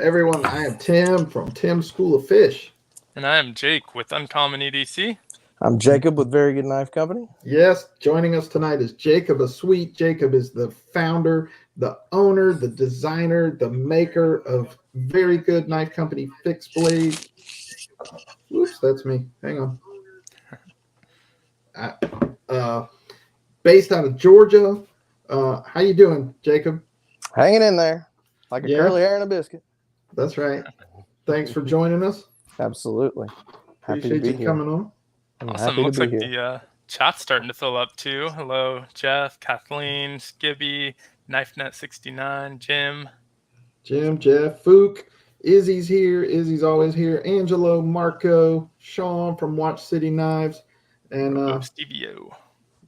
everyone. I am Tim from Tim's School of Fish. And I am Jake with UncommonEDC. I'm Jacob with Very Good Knife Company. Yes, joining us tonight is Jacob Asuit. Jacob is the founder, the owner, the designer, the maker of Very Good Knife Company Fixed Blade. Oops, that's me. Hang on. Based out of Georgia. How you doing, Jacob? Hanging in there like a curly hair and a biscuit. That's right. Thanks for joining us. Absolutely. Appreciate you coming on. Awesome. Looks like the chat's starting to fill up too. Hello, Jeff, Kathleen, Skibby, KnifeNet69, Jim, Jeff, Fook, Izzy's here. Izzy's always here. Angelo, Marco, Sean from Watch City Knives, and Stevie O.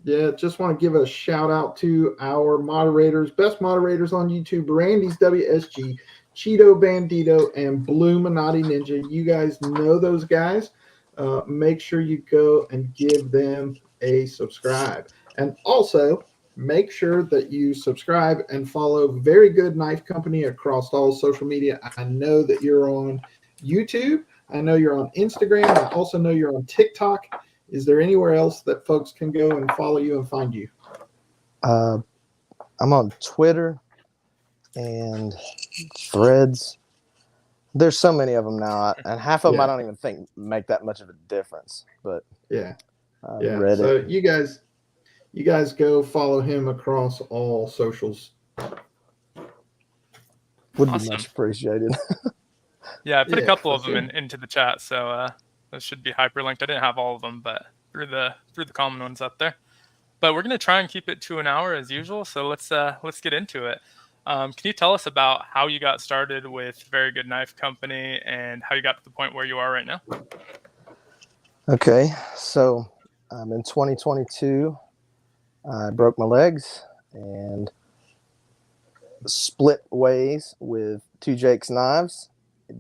Yeah, just want to give a shout out to our moderators, best moderators on YouTube, Randy's WSG, Cheeto Bandito, and Blue Minotti Ninja. You guys know those guys. Make sure you go and give them a subscribe. And also, make sure that you subscribe and follow Very Good Knife Company across all social media. I know that you're on YouTube. I know you're on Instagram. I also know you're on TikTok. Is there anywhere else that folks can go and follow you and find you? I'm on Twitter and Threads. There's so many of them now, and half of them I don't even think make that much of a difference. But Reddit. So you guys go follow him across all socials. Would be much appreciated. Yeah, I put a couple of them into the chat, so those should be hyperlinked. I didn't have all of them, but through the common ones up there. But we're gonna try and keep it to an hour as usual. So let's get into it. Can you tell us about how you got started with Very Good Knife Company and how you got to the point where you are right now? Okay, so in 2022, I broke my legs and split ways with two Jake's Knives.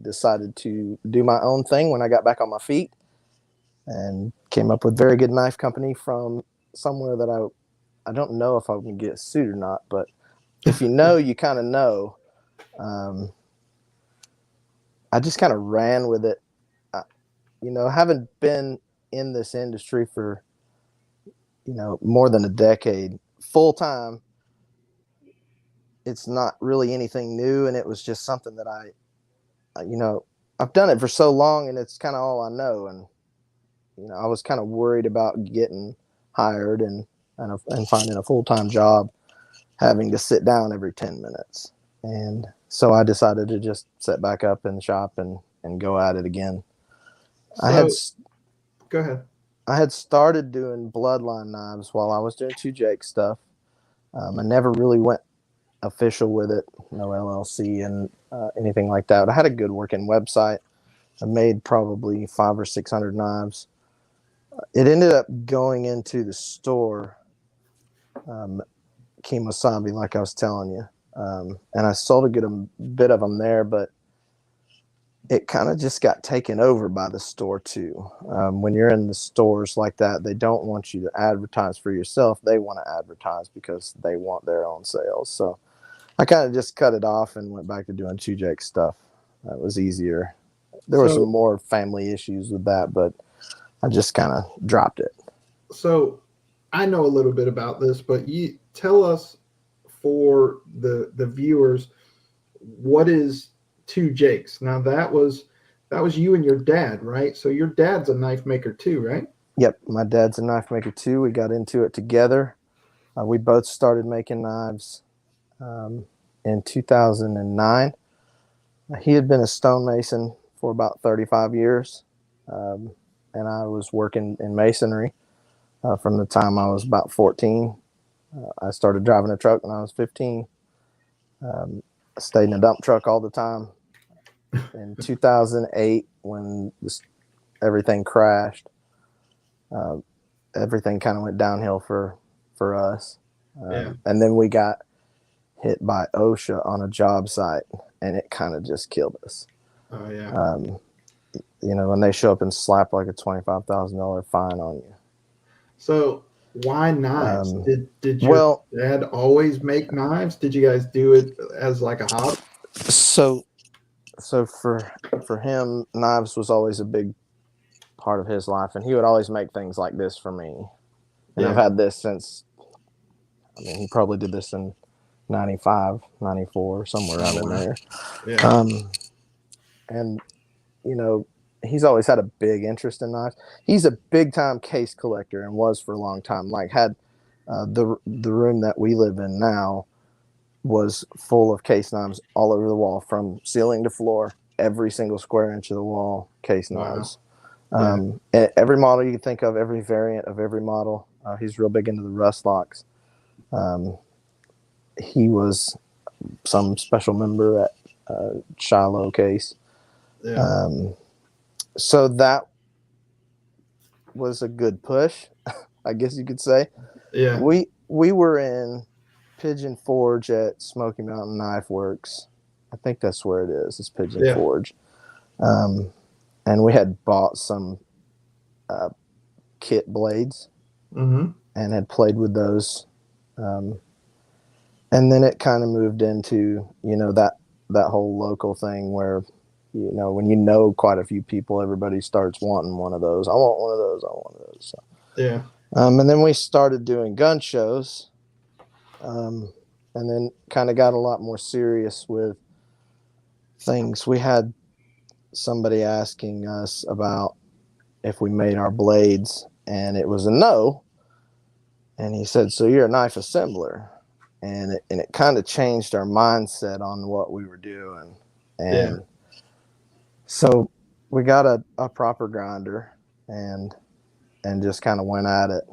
Decided to do my own thing when I got back on my feet and came up with Very Good Knife Company from somewhere that I don't know if I'm going to get sued or not, but if you know, you kind of know. I just kind of ran with it. Having been in this industry for, more than a decade full time, it's not really anything new. And it was just something that I've done it for so long and it's kind of all I know. And, I was kind of worried about getting hired and finding a full-time job, having to sit down every 10 minutes. And so I decided to just set back up in the shop and go at it again. Go ahead. I had started doing bloodline knives while I was doing two Jake stuff. I never really went official with it, no LLC and anything like that. I had a good working website. I made probably 500 or 600 knives. It ended up going into the store, Kemosabe, like I was telling you, and I sold a good bit of them there, but it kind of just got taken over by the store too. When you're in the stores like that, they don't want you to advertise for yourself. They want to advertise because they want their own sales. So I kind of just cut it off and went back to doing two Jake stuff. That was easier. There were some more family issues with that, but I just kind of dropped it. So I know a little bit about this, but you tell us for the viewers, what is two Jakes? Now that was you and your dad, right? So your dad's a knife maker too, right? Yep, my dad's a knife maker too. We got into it together. We both started making knives in 2009. He had been a stonemason for about 35 years, and I was working in masonry from the time I was about 14. I started driving a truck when I was 15. I stayed in a dump truck all the time. In 2008, when everything crashed, everything kind of went downhill for us. And then we got hit by OSHA on a job site, and it kind of just killed us. Oh, yeah. When they show up and slap like a $25,000 fine on you. So why knives? Did your dad always make knives? Did you guys do it as like a hobby? So so for him, knives was always a big part of his life, and he would always make things like this for me. And I've had this since, I mean, he probably did this in 95, 94, somewhere out in there. Yeah. And, you know, he's always had a big interest in knives. He's a big time case collector and was for a long time. Like had the room that we live in now was full of case knives all over the wall, from ceiling to floor, every single square inch of the wall, case knives. Every model you can think of, every variant of every model. He's real big into the rust locks. He was some special member at Shiloh case. Yeah. So that was a good push, I guess you could say. Yeah. We were in Pigeon Forge at Smoky Mountain Knife Works. I think that's where it is. It's Pigeon Forge. And we had bought some kit blades and had played with those. And then it kind of moved into, you know, that whole local thing where, you know, when you know quite a few people, everybody starts wanting one of those. I want one of those. I want one of those. So, yeah. And then we started doing gun shows. And then kind of got a lot more serious with things. We had somebody asking us about if we made our blades, and it was a no. And he said, "So you're a knife assembler?" And it kind of changed our mindset on what we were doing. And so we got a proper grinder and just kind of went at it.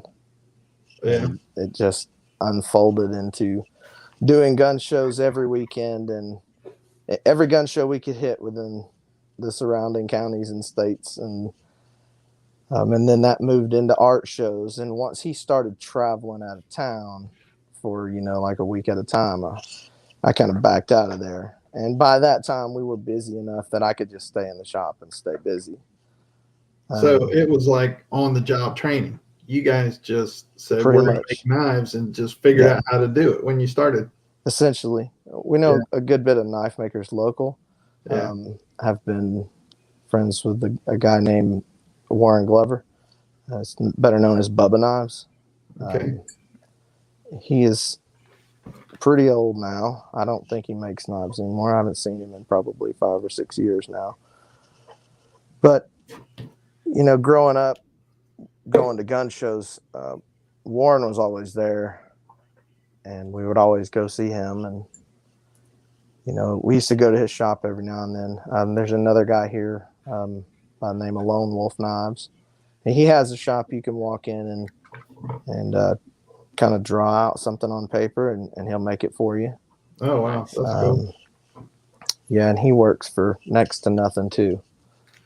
Yeah. And it just unfolded into doing gun shows every weekend, and every gun show we could hit within the surrounding counties and states. And then that moved into art shows. And once he started traveling out of town for, you know, like a week at a time, I kind of backed out of there. And by that time, we were busy enough that I could just stay in the shop and stay busy. So it was like on the job training. You guys just said we're going to make knives and just figured out how to do it when you started. Essentially, we know a good bit of knife makers local. Have been friends with a guy named Warren Glover, better known as Bubba Knives. Okay. He is pretty old now. I don't think he makes knives anymore. I haven't seen him in probably 5 or 6 years now. But, you know, growing up, going to gun shows, Warren was always there, and we would always go see him. And, you know, we used to go to his shop every now and then. There's another guy here by the name of Lone Wolf Knives. And he has a shop you can walk in and kind of draw out something on paper, and he'll make it for you. Oh, wow. That's cool. Yeah, and he works for next to nothing, too.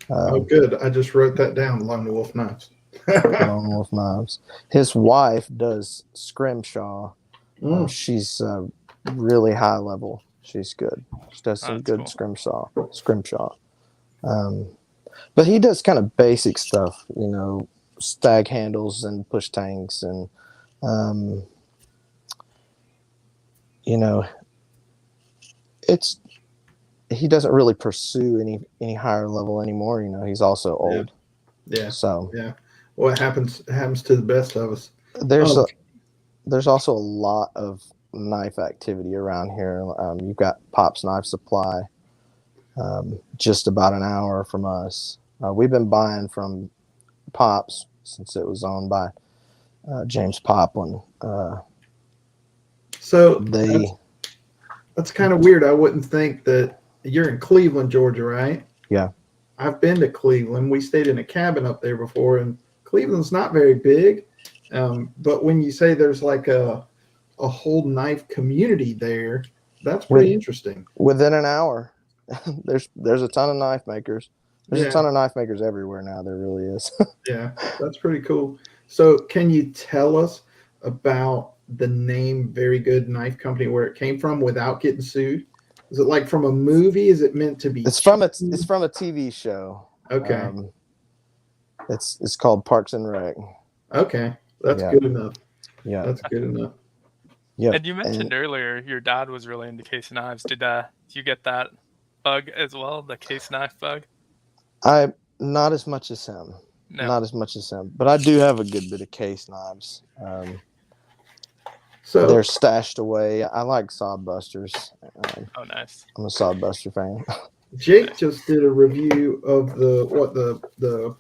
Oh, good. I just wrote that down, Lone Wolf Knives. Lone Wolf Knives. His wife does scrimshaw. She's really high level. She's good. She does some good scrimshaw. But he does kind of basic stuff, you know, stag handles and push tanks, and you know, he doesn't really pursue any higher level anymore. You know, he's also old. Yeah. So what happens to the best of us. There's also a lot of knife activity around here. You've got Pop's Knife Supply, just about an hour from us. We've been buying from Pop's since it was owned by James Poplin. So that's kind of weird. I wouldn't think that you're in Cleveland, Georgia, right? Yeah. I've been to Cleveland. We stayed in a cabin up there before, and Cleveland's not very big. But when you say there's like a whole knife community there, that's pretty interesting. Within an hour, there's a ton of knife makers. There's a ton of knife makers everywhere now. There really is. Yeah, that's pretty cool. So can you tell us about the name Very Good Knife Company, where it came from without getting sued? Is it like from a movie? Is it meant to be? It's from a TV show. Okay. It's called Parks and Rec. Okay, that's good enough. Yeah, that's good enough. Yeah. And you mentioned earlier your dad was really into case knives. Did you get that bug as well, the case knife bug? Not as much as him. No. Not as much as him. But I do have a good bit of case knives. So they're stashed away. I like sawbusters. Oh, nice. I'm a sawbuster fan. Jake just did a review of the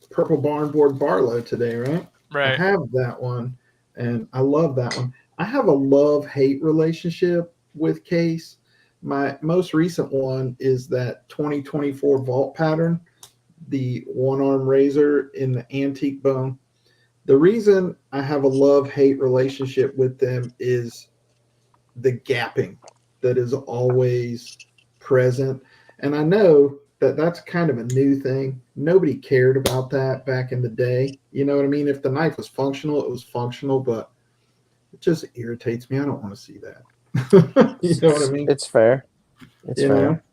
Purple Barnboard Barlow today, right? Right. I have that one, and I love that one. I have a love-hate relationship with case. My most recent one is that 2024 vault pattern, the one-arm razor in the antique bone. The reason I have a love-hate relationship with them is the gapping that is always present. And I know that that's kind of a new thing. Nobody cared about that back in the day. You know what I mean? If the knife was functional, it was functional, but it just irritates me. I don't want to see that. You know what I mean? It's fair. It's fair.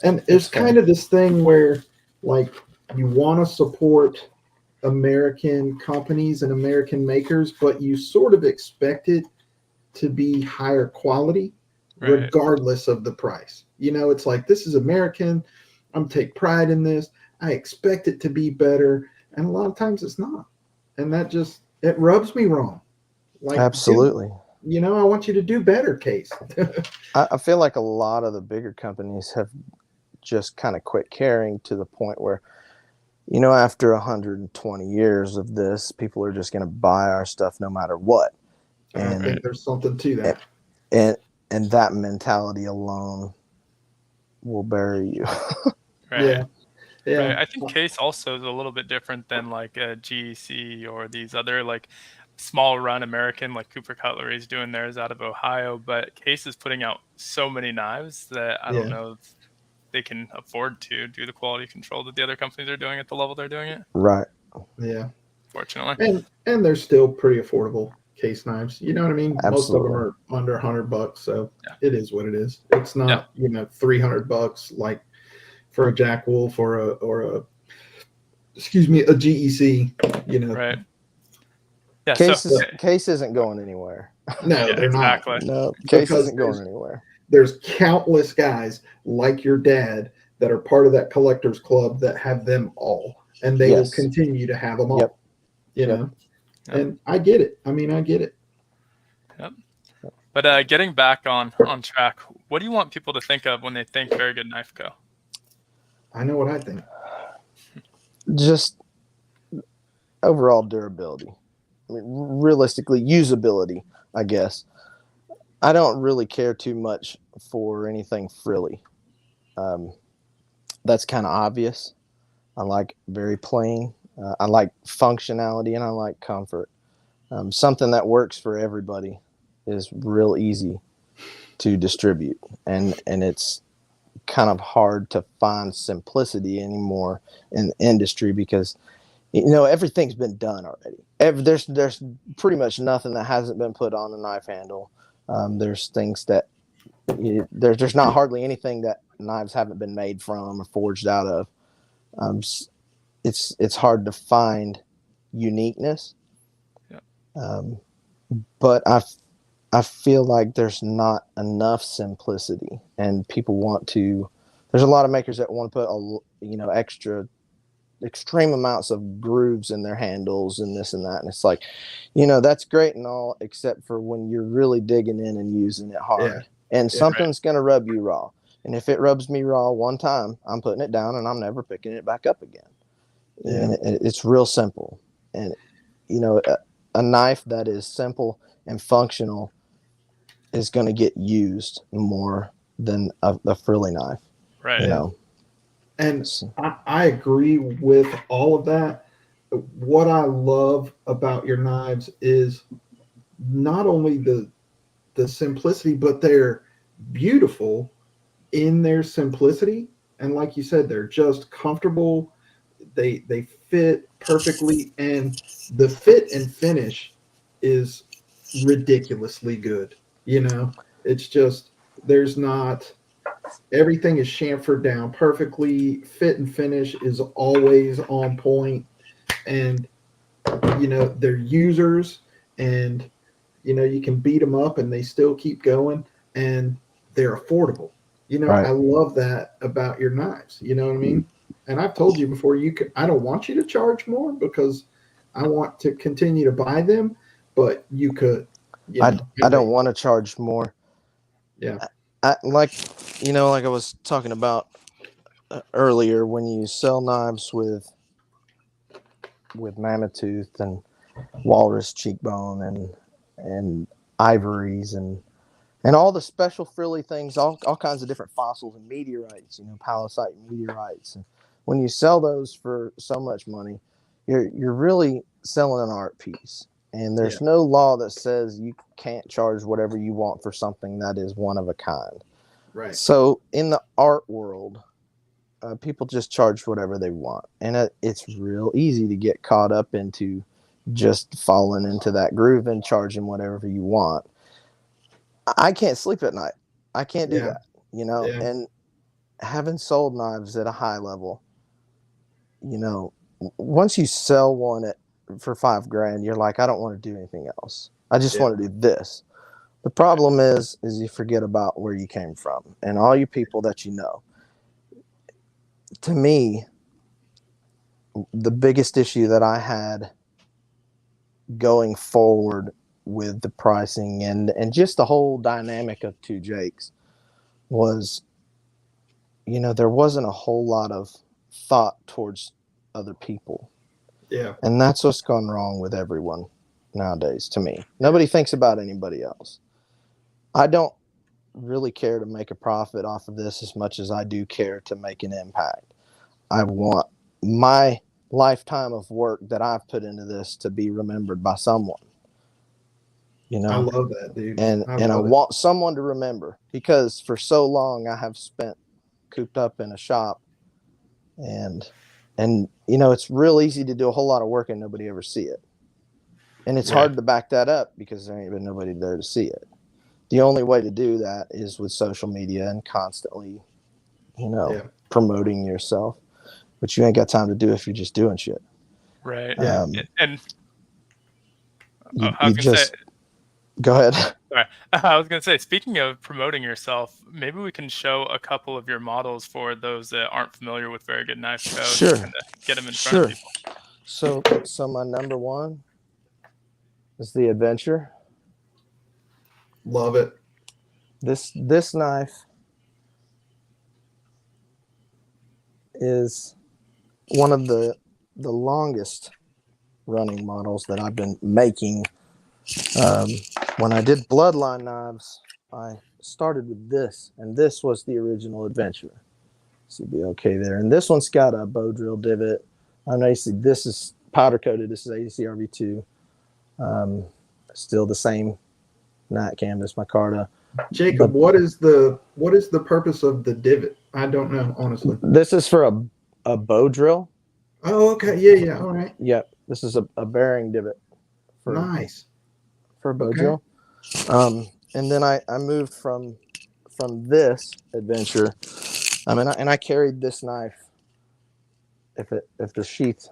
And it's kind of this thing where, like, you want to support American companies and American makers, but you sort of expect it to be higher quality, regardless of the price. You know, it's like, this is American. I'm take pride in this. I expect it to be better. And a lot of times it's not. And that just, it rubs me wrong. Like, absolutely. Dude, you know, I want you to do better, Case. I feel like a lot of the bigger companies have just kind of quit caring to the point where, you know, after 120 years of this, people are just going to buy our stuff no matter what. And I think there's something to that. And that mentality alone will bury you. Right. Yeah. Right. I think case also is a little bit different than like a GEC or these other like small run American, like Cooper Cutlery is doing theirs out of Ohio, but Case is putting out so many knives that I don't know if they can afford to do the quality control that the other companies are doing at the level they're doing it. Right. Yeah. Fortunately. And they're still pretty affordable case knives. You know what I mean? Absolutely. Most of them are under $100, so it is what it is. It's not, you know, $300 like for a Jack Wolf or a GEC, you know. Right. Yeah, Case isn't going anywhere. No, they're not. No, Case isn't going anywhere. There's countless guys like your dad that are part of that collectors club that have them all, and they will continue to have them all. You know, and I get it. I mean, I get it. Yep. But getting back on track, what do you want people to think of when they think Very Good Knife Co? I know what I think. Just overall durability. I mean, realistically, usability, I guess. I don't really care too much for anything frilly. That's kind of obvious. I like very plain. I like functionality and I like comfort. Something that works for everybody is real easy to distribute. And it's kind of hard to find simplicity anymore in the industry because, you know, everything's been done already. There's pretty much nothing that hasn't been put on a knife handle. There's things that there's not hardly anything that knives haven't been made from or forged out of. It's hard to find uniqueness. But I feel like there's not enough simplicity, and people want to. There's a lot of makers that want to put extreme amounts of grooves in their handles and this and that, and it's like, you know, that's great and all, except for when you're really digging in and using it hard, and something's going to rub you raw. And if it rubs me raw one time, I'm putting it down and I'm never picking it back up again. And it's real simple. And you know, a knife that is simple and functional is going to get used more than a frilly knife. Right. You know. And I agree with all of that. What I love about your knives is not only the simplicity, but they're beautiful in their simplicity. And like you said, they're just comfortable. They fit perfectly, and the fit and finish is ridiculously good. You know, it's just everything is chamfered down perfectly. Fit and finish is always on point, and you know, they're users, and you know, you can beat them up and they still keep going, and they're affordable. You know, Right. I love that about your knives. You know what I mean? And I've told you before, I don't want you to charge more because I want to continue to buy them, but you could. You know, I don't want to charge more. Yeah. Like I was talking about earlier, when you sell knives with mammoth tooth and walrus cheekbone and ivories and all the special frilly things, all kinds of different fossils and meteorites, palisite meteorites. And when you sell those for so much money, you're really selling an art piece. And there's no law that says you can't charge whatever you want for something that is one of a kind. Right. So in the art world, people just charge whatever they want. And it's real easy to get caught up into just falling into that groove and charging whatever you want. I can't sleep at night. I can't do that, Yeah. and having sold knives at a high level, once you sell one for $5,000, you're like, I don't want to do anything else. I just want to do this. The problem is you forget about where you came from and all you people that you know. To me, the biggest issue that I had going forward with the pricing and just the whole dynamic of Two Jakes was, there wasn't a whole lot of thought towards other people. Yeah. And that's what's gone wrong with everyone nowadays, to me. Nobody thinks about anybody else. I don't really care to make a profit off of this as much as I do care to make an impact. I want my lifetime of work that I've put into this to be remembered by someone. I love that, dude. And I want someone to remember, because for so long I have spent cooped up in a shop, and it's real easy to do a whole lot of work and nobody ever see it. And it's hard to back that up because there ain't been nobody there to see it. The only way to do that is with social media and constantly, promoting yourself, but you ain't got time to do it if you're just doing shit. Right. And I was gonna say, go ahead. Sorry. I was going to say, speaking of promoting yourself, maybe we can show a couple of your models for those that aren't familiar with Very Good Knife Co. Sure. To get them in front of people. So my number one is the Adventure. Love it. This knife is one of the longest running models that I've been making. When I did Bloodline knives, I started with this, and this was the original Adventure. So you'd be okay there. And this one's got a bow drill divot. This is powder coated. This is ADC RV2. Still the same night canvas, micarta. Jacob, what is the purpose of the divot? I don't know, honestly. This is for a bow drill. Oh, okay. Yeah. All right. Yep. This is a bearing divot. Nice. For a bow drill. And then I moved from this Adventure. I carried this knife. If the sheath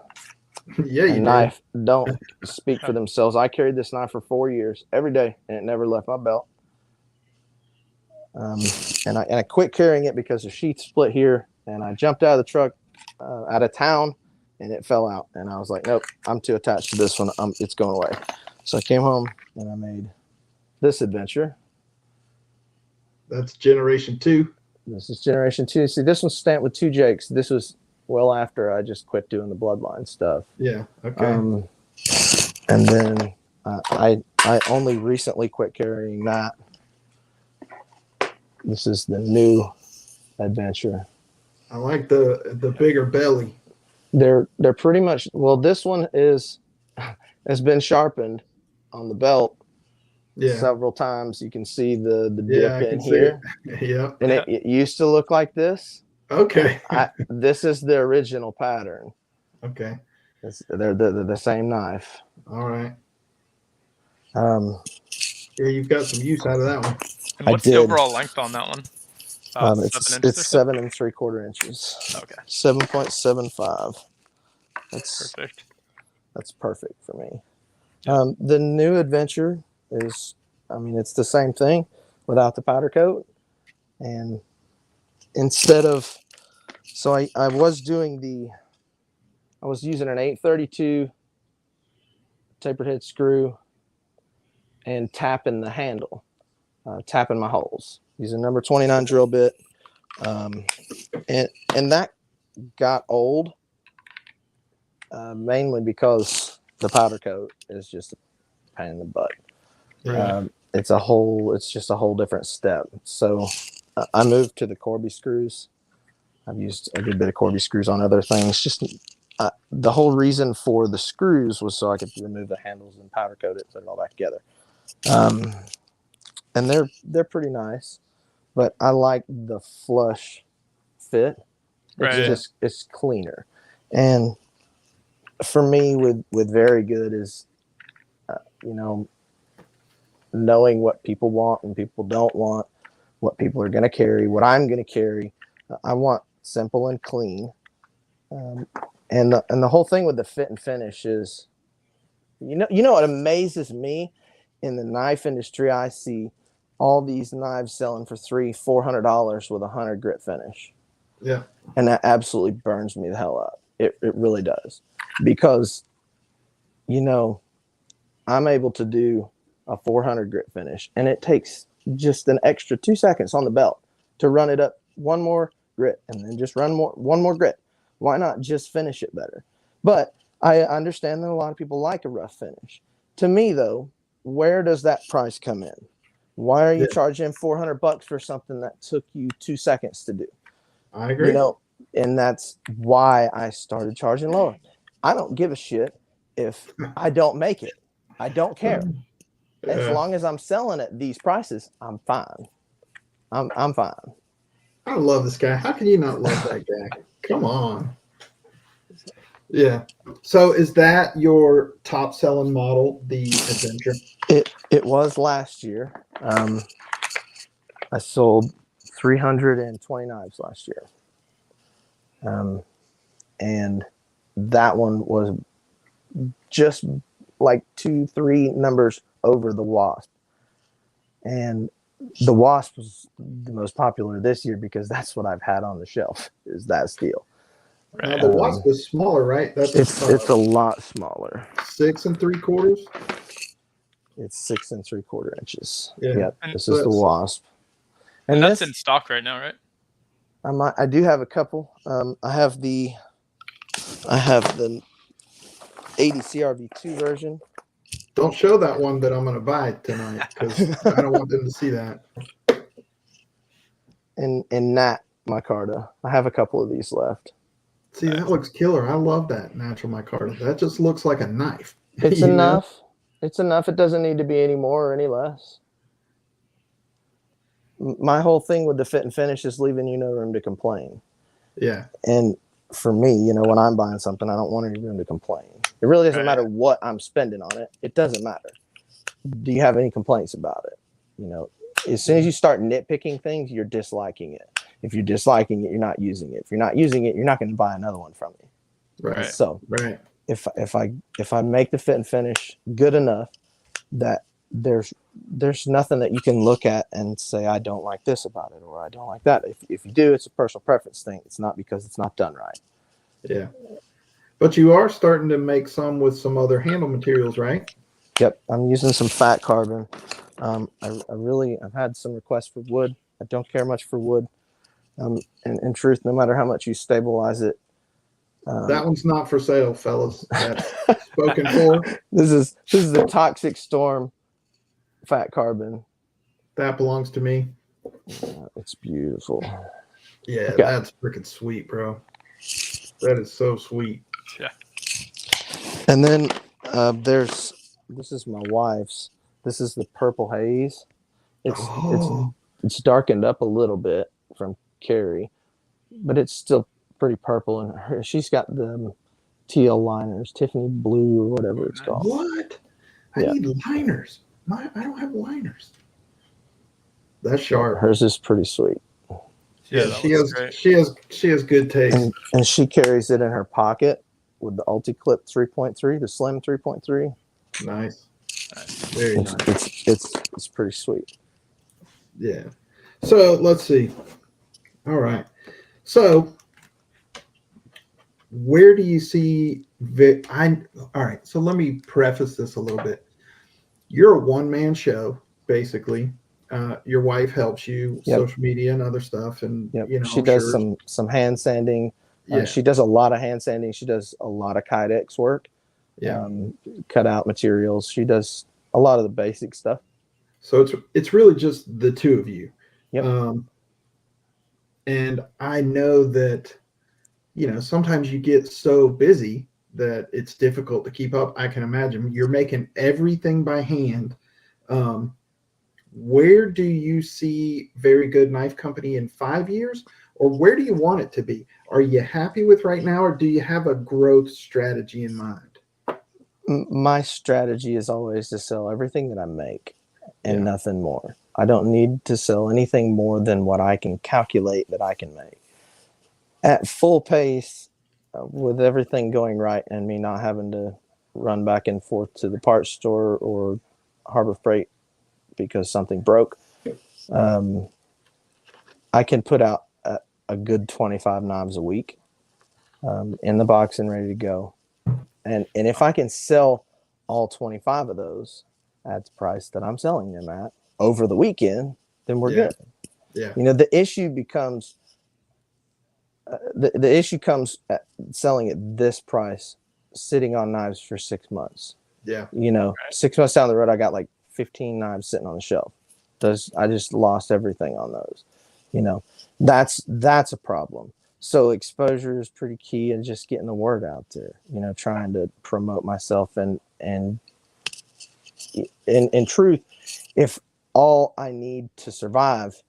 and knife don't speak for themselves, I carried this knife for 4 years every day, and it never left my belt. And I quit carrying it because the sheath split here, and I jumped out of the truck out of town, and it fell out. And I was like, nope, I'm too attached to this one. It's going away. So I came home and I made this Adventure. That's generation 2. This is generation 2. See, this one's stamped with Two Jakes. This was well after I just quit doing the Bloodline stuff. Yeah. Okay. And then I only recently quit carrying that. This is the new Adventure. I like the bigger belly. They're pretty much, well, this one has been sharpened on the belt several times. You can see the dip in here. Yeah. And it used to look like this. Okay. This is the original pattern. Okay. They're the same knife. All right. Yeah, you've got some use out of that one. And what's the overall length on that one? It's 7 3/4 inches. Okay. 7.75. That's perfect. That's perfect for me. The new Adventure is, it's the same thing without the powder coat, and instead of, so I was using an 832 tapered head screw and tapping the handle, tapping my holes using number 29 drill bit. And that got old, mainly because the powder coat is just a pain in the butt. Yeah. It's just a whole different step. So I moved to the Corby screws. I've used a good bit of Corby screws on other things. Just the whole reason for the screws was so I could remove the handles and powder coat it, put it all back together. And they're pretty nice, but I like the flush fit. It's cleaner. And for me with very good is, knowing what people want and people don't want, what people are going to carry, what I'm going to carry. I want simple and clean. And the whole thing with the fit and finish is, what amazes me in the knife industry, I see all these knives selling for $300-$400 with a 100 grit finish. Yeah. And that absolutely burns me the hell up. It really does. Because, I'm able to do a 400 grit finish, and it takes just an extra 2 seconds on the belt to run it up one more grit and then just run one more grit. Why not just finish it better? But I understand that a lot of people like a rough finish. To me, though, where does that price come in? Why are you charging $400 for something that took you 2 seconds to do? I agree. And that's why I started charging lower. I don't give a shit if I don't make it. I don't care. As long as I'm selling at these prices, I'm fine. I'm fine. I love this guy. How can you not love that guy? Come on. Yeah. So is that your top selling model, the Adventure? It was last year. I sold 320 knives last year. And that one was just like 2-3 numbers over the Wasp. And the Wasp was the most popular this year because that's what I've had on the shelf, is that steel. The Wasp is smaller, right? It's a lot smaller. 6 3/4. It's 6 3/4 inches. Yeah. Yep. This is the Wasp. And that's in stock right now, right? I do have a couple. I have the 80 CRV2 version. Don't show that one that I'm going to buy tonight because I don't want them to see that. And Nat micarta. I have a couple of these left. See, that looks killer. I love that natural micarta. That just looks like a knife. It's enough. It's enough. It doesn't need to be any more or any less. My whole thing with the fit and finish is leaving you no room to complain. Yeah. And for me, when I'm buying something, I don't want any room to complain. It really doesn't matter what I'm spending on it. It doesn't matter. Do you have any complaints about it? As soon as you start nitpicking things, you're disliking it. If you're disliking it, you're not using it. If you're not using it, you're not going to buy another one from me. Right. So if I make the fit and finish good enough that there's nothing that you can look at and say, I don't like this about it, or I don't like that. If you do, it's a personal preference thing. It's not because it's not done right. Yeah. But you are starting to make some with some other handle materials, right? Yep. I'm using some fat carbon. I've had some requests for wood. I don't care much for wood. And in truth, no matter how much you stabilize it. That one's not for sale, fellas. That's spoken for. This is the Toxic Storm fat carbon. That belongs to me. It's beautiful. Yeah, okay. That's freaking sweet, bro. That is so sweet. Yeah. And then this is my wife's. This is the Purple Haze. It's darkened up a little bit from Carrie, but it's still pretty purple. And she's got the TL liners, Tiffany blue or whatever it's called. What? I need liners. I don't have liners. That's sharp. Hers is pretty sweet. Yeah, she has good taste. And she carries it in her pocket with the Ulti-Clip 3.3, the Slim 3.3. Nice. Very nice. It's pretty sweet. Yeah. So let's see. All right. So where do you see all right, so let me preface this a little bit. You're a one-man show, basically. Your wife helps you, Yep. social media and other stuff, and Yep. I'm does sure. some hand sanding. Yeah. She does a lot of hand sanding. She does a lot of Kydex work. Yeah. Cut out materials. She does a lot of the basic stuff. So it's really just the two of you. Yep. And I know that, sometimes you get so busy that it's difficult to keep up. I can imagine you're making everything by hand. Where do you see Very Good Knife Company in 5 years, or where do you want it to be? Are you happy with right now, or do you have a growth strategy in mind? My strategy is always to sell everything that I make and Yeah. nothing more. I don't need to sell anything more than what I can calculate that I can make. At full pace, with everything going right and me not having to run back and forth to the parts store or Harbor Freight because something broke, I can put out a good 25 knives a week in the box and ready to go. And if I can sell all 25 of those at the price that I'm selling them at over the weekend, then we're good. Yeah. The issue becomes the issue comes at selling at this price, sitting on knives for 6 months. Yeah. 6 months down the road, I got like 15 knives sitting on the shelf. I just lost everything on those. That's a problem. So exposure is pretty key, and just getting the word out there, trying to promote myself and in truth, if all I need to survive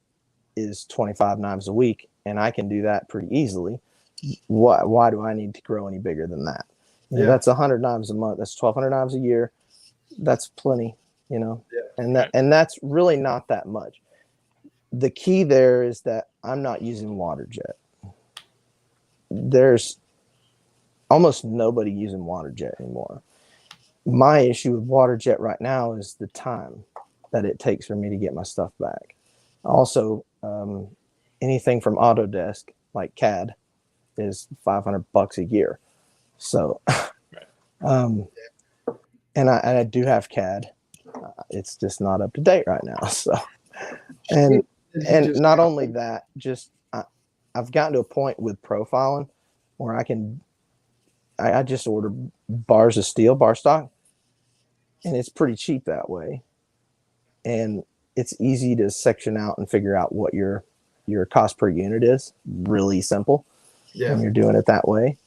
is 25 knives a week, and I can do that pretty easily, why do I need to grow any bigger than that? That's 100 knives a month. That's 1,200 knives a year. That's plenty, and that's really not that much. The key there is that I'm not using water jet. There's almost nobody using water jet anymore. My issue with water jet right now is the time that it takes for me to get my stuff back. Also, anything from Autodesk like CAD is $500 a year. So, and I do have CAD. It's just not up to date right now. So, and not only that, just I've gotten to a point with profiling where I just order bars of steel, bar stock, and it's pretty cheap that way. And it's easy to section out and figure out what your cost per unit is. Really simple. Yeah. When you're doing it that way.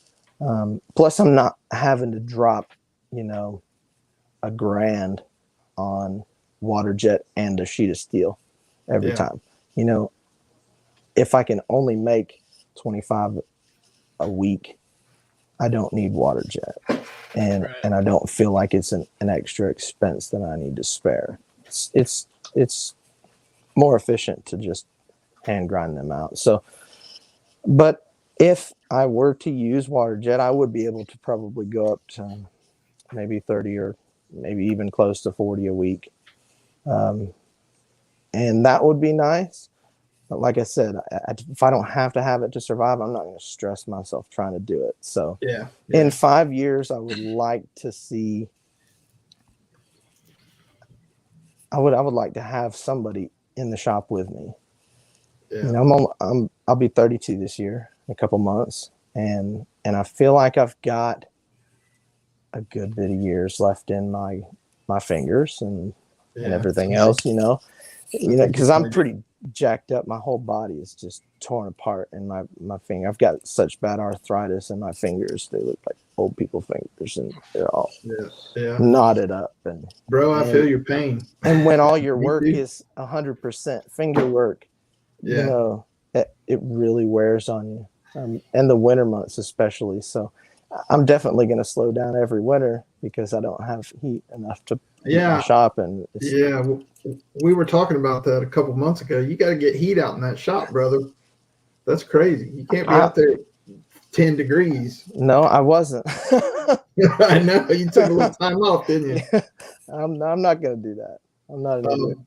Plus, I'm not having to drop, $1,000 on water jet and a sheet of steel every time. If I can only make 25 a week, I don't need water jet, and I don't feel like it's an extra expense that I need to spare. It's more efficient to just hand grind them out. So, but if I were to use water jet, I would be able to probably go up to maybe 30 or maybe even close to 40 a week. And that would be nice. But like I said, if I don't have to have it to survive, I'm not going to stress myself trying to do it. So in 5 years, I would like to see, I would like to have somebody in the shop with me. I'll be 32 this year, in a couple months. And I feel like I've got a good bit of years left in my fingers and everything else, because I'm pretty jacked up. My whole body is just torn apart in my finger. I've got such bad arthritis in my fingers. They look like old people fingers, and they're all knotted up. And bro, I feel your pain. And when all your work is 100% finger work, it really wears on you. And the winter months especially. So I'm definitely going to slow down every winter because I don't have heat enough to heat my shop. And we were talking about that a couple months ago. You got to get heat out in that shop, brother. That's crazy. You can't be out there at 10 degrees. No, I wasn't. I know. You took a little time off, didn't you? I'm not going to do that. I'm not an idiot.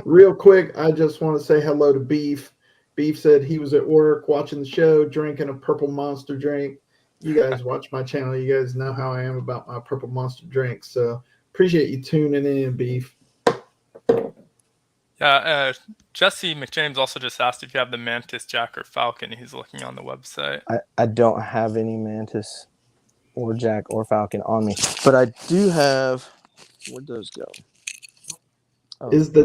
Real quick, I just want to say hello to Beef. Beef said he was at work watching the show, drinking a Purple Monster drink. You guys watch my channel. You guys know how I am about my Purple Monster drinks. So appreciate you tuning in, Beef. Yeah, Jesse McJames also just asked if you have the Mantis, Jack, or Falcon. He's looking on the website. I don't have any Mantis or Jack or Falcon on me, but I do have. Where'd those go? Oh, Is the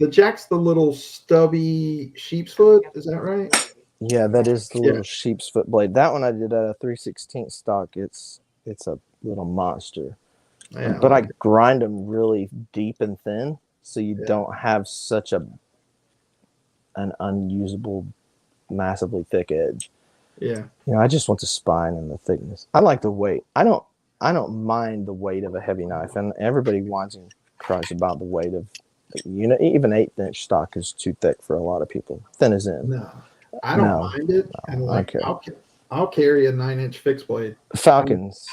Jack's the little stubby sheep's foot? Is that right? Yeah, that is the little sheep's foot blade. That one I did at a 3/16 stock. It's a little monster. Yeah, but I grind them really deep and thin, so you don't have such an unusable, massively thick edge. Yeah. You know, I just want the spine and the thickness. I like the weight. I don't mind the weight of a heavy knife, and everybody whines and cries about the weight of, you know, even 1/8 inch stock is too thick for a lot of people. Thin as in. No, I don't mind it. And like, I'll carry a 9-inch fixed blade. Falcons.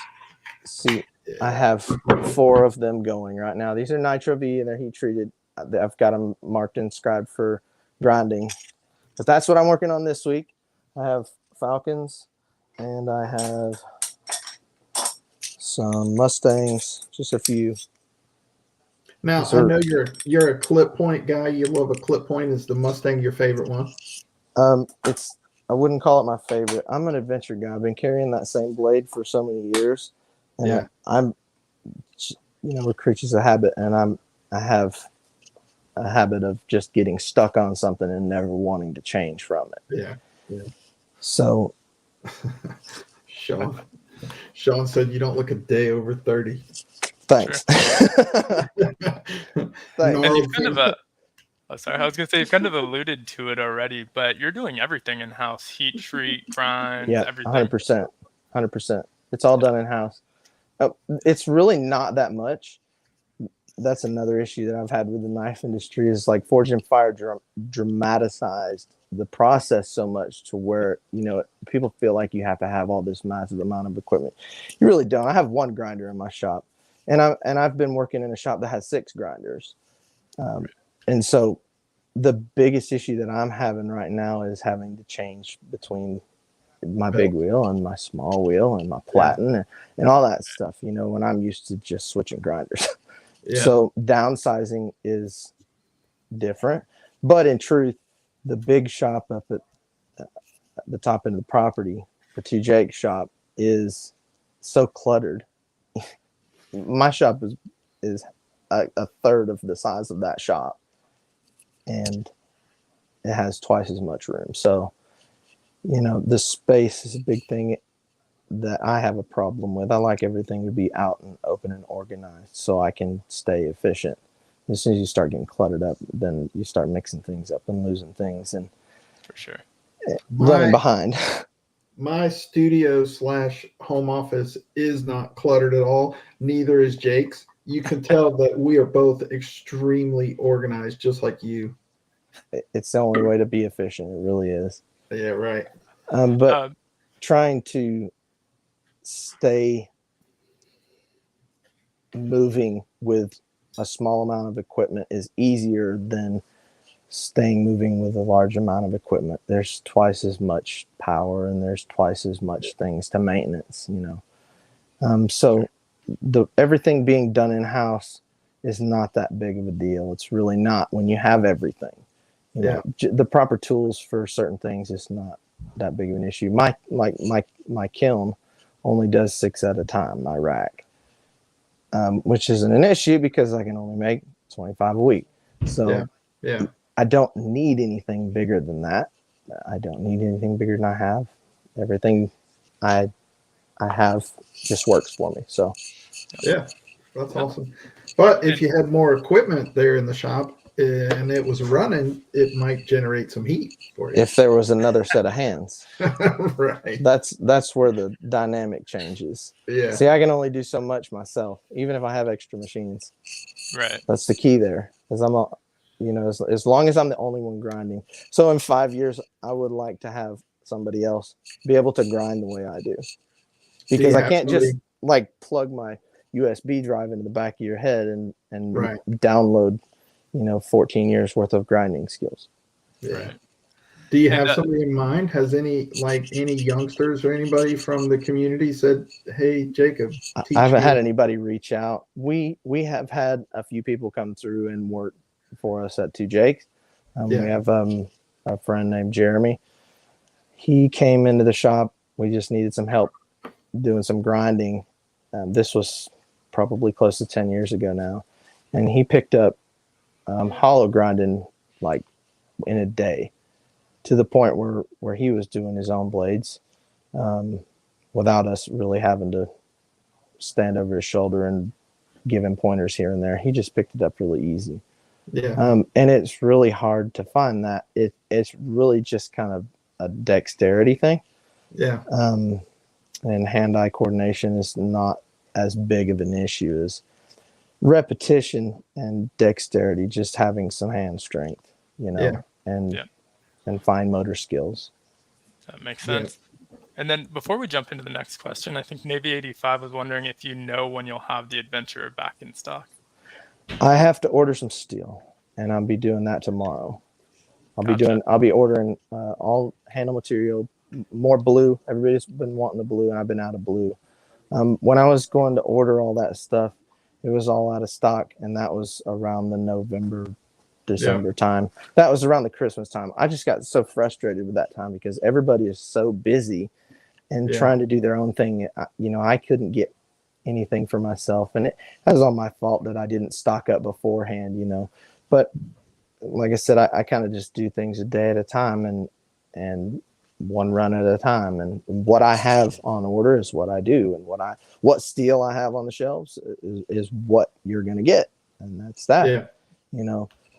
See, I have 4 of them going right now. These are Nitro V and they're heat treated. I've got them marked and inscribed for grinding, but that's what I'm working on this week. I have Falcons and I have some Mustangs, just a few. Now, I know you're a clip point guy. You love a clip point. Is the Mustang your favorite one? I wouldn't call it my favorite. I'm an adventure guy. I've been carrying that same blade for so many years, and I'm, you know, we're creatures of habit, and I have a habit of just getting stuck on something and never wanting to change from it. Yeah. So, Sean said you don't look a day over 30. Thanks. Sure. And you've kind of I was gonna say you've kind of alluded to it already, but you're doing everything in house: heat treat, grind, everything. 100%. It's all done in house. It's really not that much. That's another issue that I've had with the knife industry is like Forge and Fire dramatized the process so much to where, you know, people feel like you have to have all this massive amount of equipment. You really don't. I have 1 grinder in my shop, and I've been working in a shop that has 6 grinders. And so the biggest issue that I'm having right now is having to change between my big wheel and my small wheel and my platen and all that stuff, you know, when I'm used to just switching grinders. So downsizing is different, but in truth, the big shop up at the top end of the property, the 2 Jake shop, is so cluttered. My shop is a third of the size of that shop, and it has twice as much room. So, you know, the space is a big thing that I have a problem with. I like everything to be out and open and organized so I can stay efficient. As soon as you start getting cluttered up, then you start mixing things up and losing things, and for sure running behind. My studio / home office is not cluttered at all. Neither is Jake's. You can tell that we are both extremely organized, just like you. It's the only way to be efficient. It really is. Yeah, right. But trying to stay moving with a small amount of equipment is easier than staying moving with a large amount of equipment. There's twice as much power and there's twice as much things to maintenance, you know. So everything being done in house is not that big of a deal. It's really not when you have everything. You know, the proper tools for certain things is not that big of an issue. My kiln only does 6 at a time, my rack, which isn't an issue because I can only make 25 a week. So I don't need anything bigger than that. I don't need anything bigger than I have. Everything I have just works for me. So yeah, that's awesome. But if you had more equipment there in the shop and it was running, it might generate some heat for you. If there was another set of hands. Right. That's where the dynamic changes. Yeah. See, I can only do so much myself, even if I have extra machines. Right. That's the key there. Because as long as I'm the only one grinding. So in 5 years, I would like to have somebody else be able to grind the way I do. Because I can't just like plug my USB drive into the back of your head and download, 14 years worth of grinding skills. Yeah. Do you have somebody in mind? Has any youngsters or anybody from the community said, "Hey, Jacob, teach I haven't me"? had anybody reach out. We have had a few people come through and work for us at Two Jakes. We have a friend named Jeremy. He came into the shop. We just needed some help doing some grinding. This was probably close to 10 years ago now. And he picked up hollow grinding like in a day, to the point where he was doing his own blades without us really having to stand over his shoulder and give him pointers here and there. He just picked it up really easy. Yeah. And it's really hard to find that. It's really just kind of a dexterity thing. Yeah. And hand-eye coordination is not as big of an issue as repetition and dexterity, just having some hand strength, and fine motor skills. That makes sense. Yeah. And then before we jump into the next question, I think Navy 85 was wondering if you know when you'll have the Adventurer back in stock. I have to order some steel, and I'll be doing that tomorrow. I'll be ordering all handle material, more blue. Everybody's been wanting the blue, and I've been out of blue. When I was going to order all that stuff, it was all out of stock, and that was around the November, December time. That was around the Christmas time. I just got so frustrated with that time because everybody is so busy and trying to do their own thing. I couldn't get anything for myself, and it was all my fault that I didn't stock up beforehand, but like I said, I kind of just do things a day at a time and one run at a time, and what I have on order is what I do, and what steel I have on the shelves is what you're going to get, and that's that.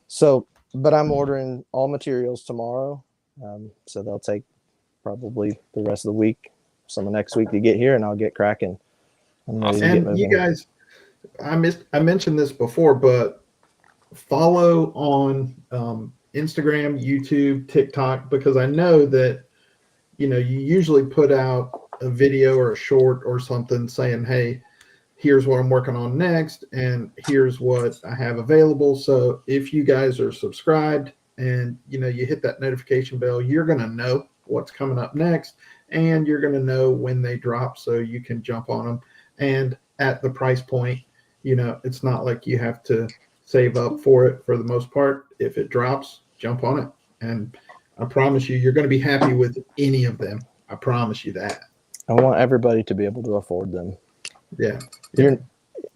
So, but I'm ordering all materials tomorrow, so they'll take probably the rest of the week, some of next week to get here, and I'll get cracking. And you guys, I mentioned this before, but follow on Instagram, YouTube, TikTok, because I know that you usually put out a video or a short or something saying, hey, here's what I'm working on next, and here's what I have available. So if you guys are subscribed and you hit that notification bell, you're going to know what's coming up next, and you're going to know when they drop, so you can jump on them. And at the price point, it's not like you have to save up for it. For the most part, if it drops, jump on it, and I promise you're going to be happy with any of them. I promise you that. I want everybody to be able to afford them. Yeah.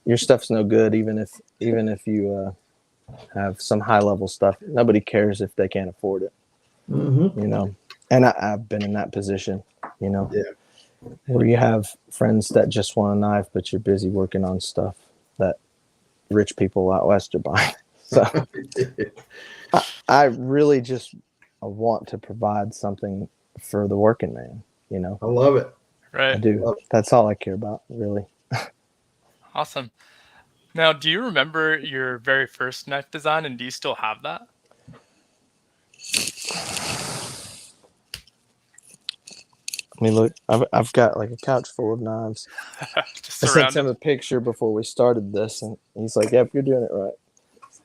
Your stuff's no good, even if you have some high level stuff. Nobody cares if they can't afford it. Mm-hmm. And I've been in that position. Where you have friends that just want a knife, but you're busy working on stuff that rich people out west are buying. So I really just want to provide something for the working man. I love it. Right. I do. That's all I care about, really. Awesome. Now, do you remember your very first knife design, and do you still have that? I mean, look, I've got like a couch full of knives. I sent him a picture before we started this, and he's like, "Yep, you're doing it right."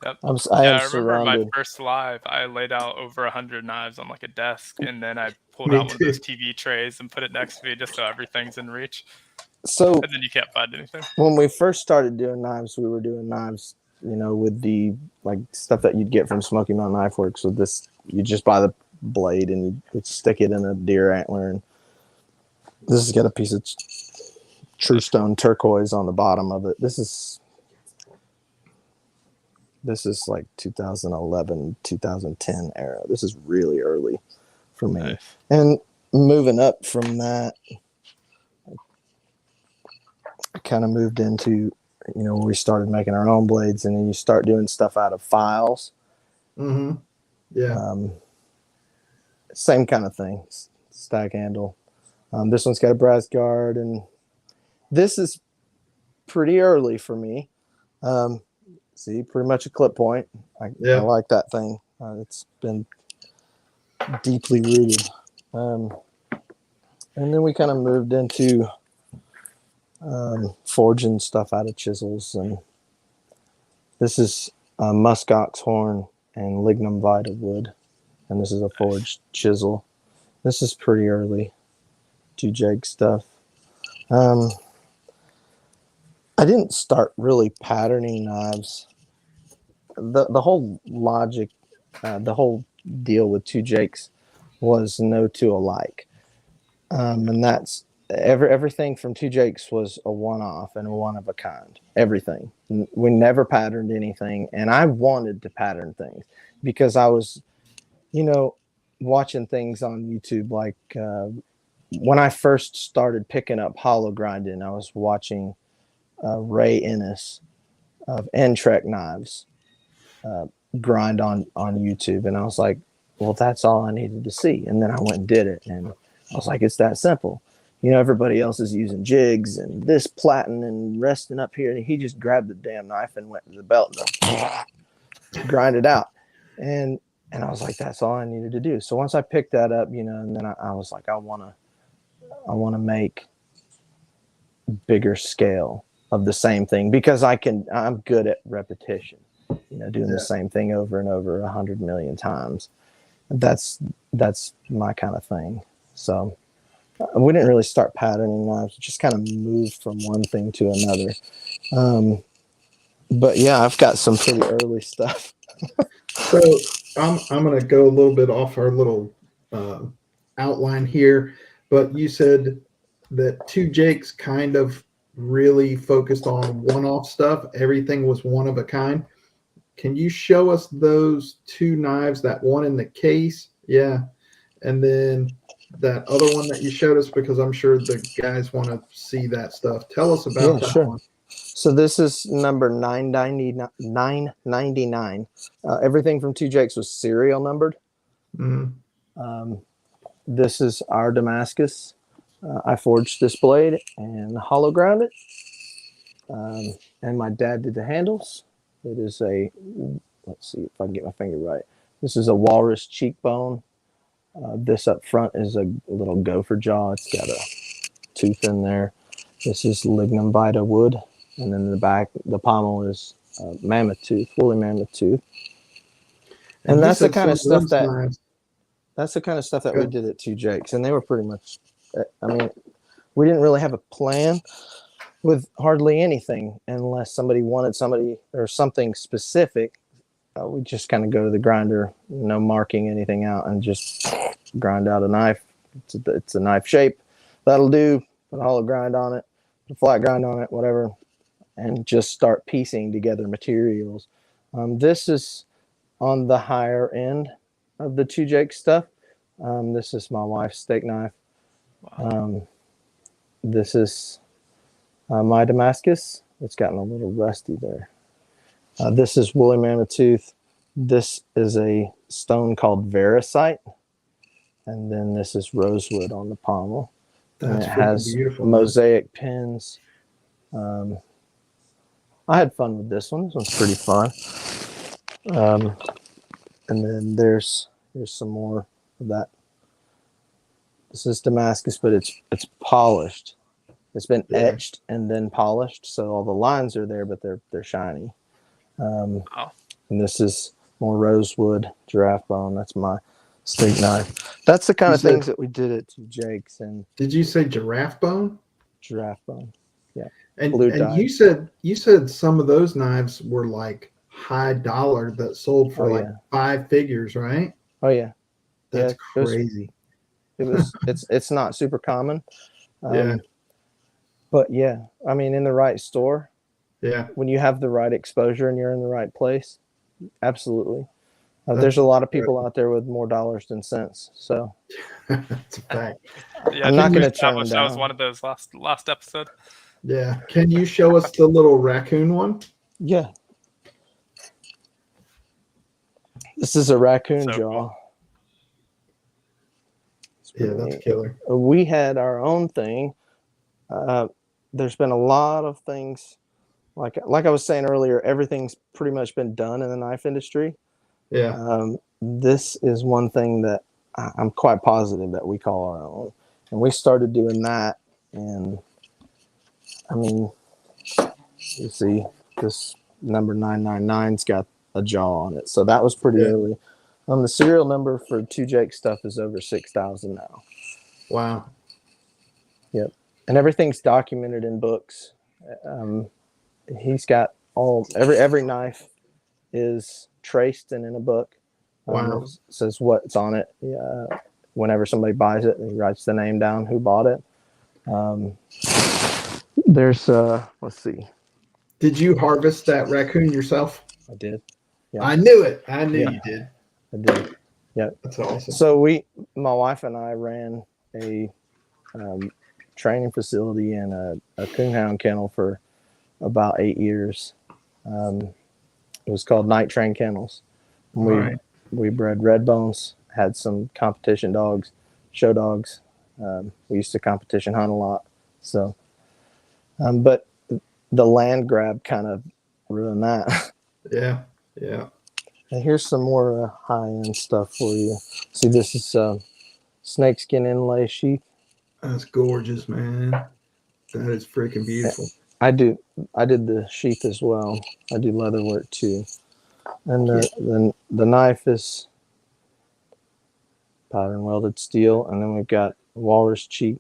Yep. I am remember surrounded. My first live, I laid out over 100 knives on like a desk, and then I pulled out one of those TV trays and put it next to me just so everything's in reach. So, and then you can't find anything. When we first started doing knives, we were doing knives, with the like stuff that you'd get from Smoky Mountain Knife Works. With this, you just buy the blade and you'd stick it in a deer antler, and this has got a piece of true stone turquoise on the bottom of it. This is like 2011, 2010 era. This is really early for me. Nice. And moving up from that, I kind of moved into, where we started making our own blades, and then you start doing stuff out of files. Mm-hmm. Yeah. Same kind of thing. Stack handle. This one's got a brass guard, and this is pretty early for me. See, pretty much a clip point. I like that thing. It's been deeply rooted. And then we kind of moved into forging stuff out of chisels. And this is musk ox horn and lignum vita wood. and this is a forged chisel. This is pretty early 2 Jake stuff. I didn't start really patterning knives. The whole logic, the whole deal with 2 Jakes was no two alike. And that's everything from 2 Jakes was a one-off and a one of a kind. Everything. We never patterned anything, and I wanted to pattern things because I was, watching things on YouTube. Like when I first started picking up hollow grinding, I was watching Ray Ennis of N-Trek Knives grind on YouTube, and I was like, well, that's all I needed to see. And then I went and did it, and I was like, it's that simple. Everybody else is using jigs and this platen and resting up here, and he just grabbed the damn knife and went to the belt and grind it out. And I was like, that's all I needed to do. So once I picked that up, and then I was like, I want to make bigger scale of the same thing because I'm good at repetition, doing the same thing over and over 100 million times. That's my kind of thing. So we didn't really start patterning knives. We just kind of moved from one thing to another. But yeah, I've got some pretty early stuff. So I'm going to go a little bit off our little outline here, but you said that 2 Jakes kind of really focused on one-off stuff. Everything was one of a kind. Can you show us those 2 knives, that one in the case? Yeah. And then that other one that you showed us, because I'm sure the guys want to see that stuff. Tell us about that one. So this is number 999. Everything from 2 Jakes was serial numbered. Mm-hmm. This is our Damascus. I forged this blade and hollow ground it. And my dad did the handles. It is let's see if I can get my finger right. This is a walrus cheekbone. This up front is a little gopher jaw. It's got a tooth in there. This is lignum vita wood. And then in the back, the pommel is mammoth tooth, woolly mammoth tooth. And that's the kind of stuff that we did at 2 Jakes. And they were pretty much, we didn't really have a plan with hardly anything unless somebody wanted somebody or something specific. We just kind of go to the grinder, no marking anything out, and just grind out a knife. It's a knife shape. That'll do. Put a hollow grind on it, put a flat grind on it, whatever, and just start piecing together materials. This is on the higher end of the 2 Jake stuff. This is my wife's steak knife. Wow. This is my Damascus. It's gotten a little rusty there. This is woolly mammoth tooth. This is a stone called veracite. And then this is rosewood on the pommel. And it has beautiful mosaic pins. I had fun with this one. This one's pretty fun. And then there's some more of that. This is Damascus, but it's polished. It's been etched and then polished, so all the lines are there, but they're shiny. And this is more rosewood, giraffe bone. That's my steak knife. That's the kind of things that we did at 2 Jakes. And did you say giraffe bone? Giraffe bone, yeah. And you said some of those knives were like high dollar that sold for 5 figures, right? Oh yeah, that's crazy. It's not super common. But yeah, in the right store. Yeah. When you have the right exposure and you're in the right place, absolutely. There's a lot of people out there with more dollars than cents. So that's a fact. Yeah, I'm not going to turn down. That was one of those last episode. Yeah. Can you show us the little raccoon one? Yeah. This is a raccoon jaw. Cool. Yeah, that's killer. We had our own thing. There's been a lot of things, like I was saying earlier, everything's pretty much been done in the knife industry. Yeah. This is one thing that I'm quite positive that we call our own. And we started doing that. And you see this number 999's got a jaw on it. So that was pretty early. The serial number for 2 Jake stuff is over 6,000 now. Wow. Yep. And everything's documented in books. He's got every knife is traced and in a book. Wow. It says what's on it. Whenever somebody buys it, he writes the name down, who bought it. There's let's see. Did you harvest that raccoon yourself? I did. Yeah. I knew it. I knew Yeah. you did. I did. Yeah. That's awesome. So my wife and I ran a training facility and a coonhound kennel for about 8 years. It was called Night Train Kennels. We bred red bones, had some competition dogs, show dogs. We used to competition hunt a lot. So, but the land grab kind of ruined that. Yeah. Yeah. And here's some more high-end stuff for you. See, this is snakeskin inlay sheath. That's gorgeous, man. That is freaking beautiful. I did the sheath as well. I do leather work too. And the knife is powder and welded steel. And then we've got walrus cheek,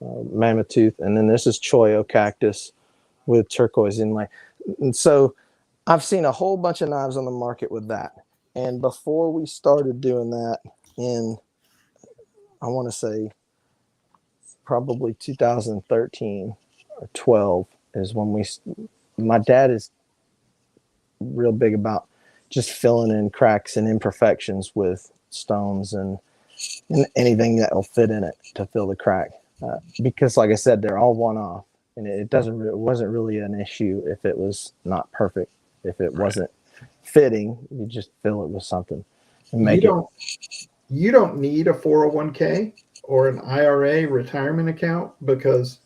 mammoth tooth. And then this is choyo cactus with turquoise inlay. And so I've seen a whole bunch of knives on the market with that. And before we started doing that in, I want to say, probably 2013 or 12 is when my dad is real big about just filling in cracks and imperfections with stones and anything that will fit in it to fill the crack. Because like I said, they're all one-off, and it wasn't really an issue if it was not perfect. If it wasn't fitting, you just fill it with something and make it. You don't need a 401k or an IRA retirement account, because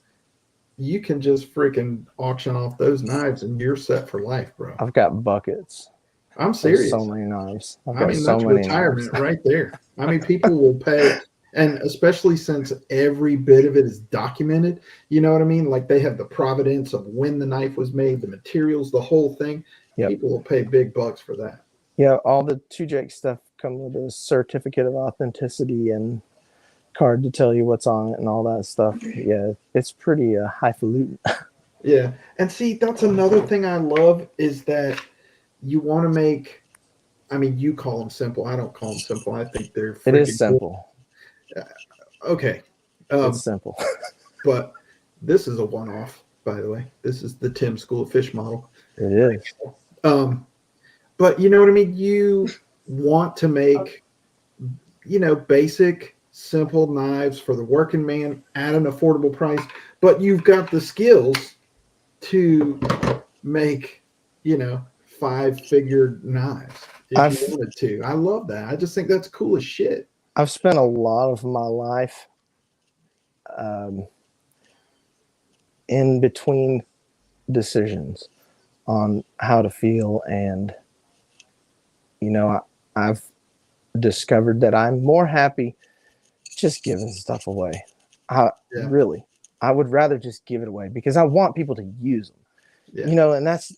you can just freaking auction off those knives and you're set for life, bro. I've got buckets. I'm serious. So many knives. That's retirement right there. I mean, people will pay, and especially since every bit of it is documented, you know what I mean? Like, they have the provenance of when the knife was made, the materials, the whole thing. Yep. People will pay big bucks for that. Yeah, all the 2 Jake stuff come with a certificate of authenticity and card to tell you what's on it and all that stuff. Yeah, it's pretty highfalutin. Yeah, and see, that's another thing I love is that you want to make. I mean, you call them simple. I don't call them simple. I think they're. It is simple. Cool. Okay, it's simple. But this is a one-off, by the way. This is the Tim School of Fish model. It is. But you know what I mean? You want to make, basic, simple knives for the working man at an affordable price, but you've got the skills to make, 5-figure knives if you wanted to. I love that. I just think that's cool as shit. I've spent a lot of my life in between decisions on how to feel, and I've discovered that I'm more happy just giving stuff away. Really, I would rather just give it away because I want people to use them. Yeah. And that's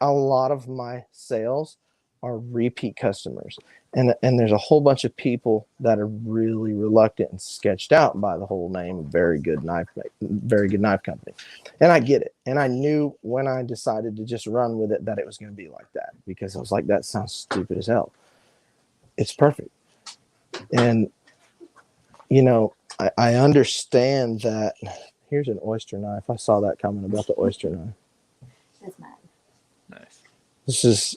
a lot of my sales are repeat customers, and there's a whole bunch of people that are really reluctant and sketched out by the whole name very good knife company, and I get it. And I knew when I decided to just run with it that it was going to be like that, because I was like, that sounds stupid as hell. It's perfect. And I understand that. Here's an oyster knife. I saw that comment about the oyster knife. That's mine. Nice. This is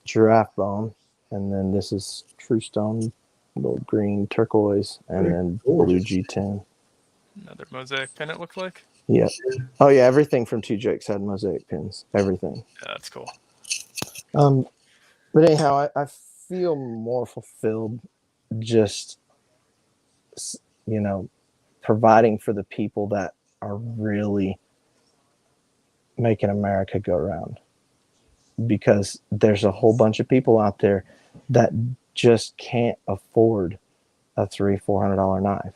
giraffe bone, and then this is true stone, little green turquoise, and then blue G10. Another mosaic pin, it looked like. Yeah. Oh yeah, everything from 2 Jakes had mosaic pins. Everything. Yeah, that's cool. But anyhow, I feel more fulfilled just providing for the people that are really making America go round, because there's a whole bunch of people out there that just can't afford a $300-400 knife.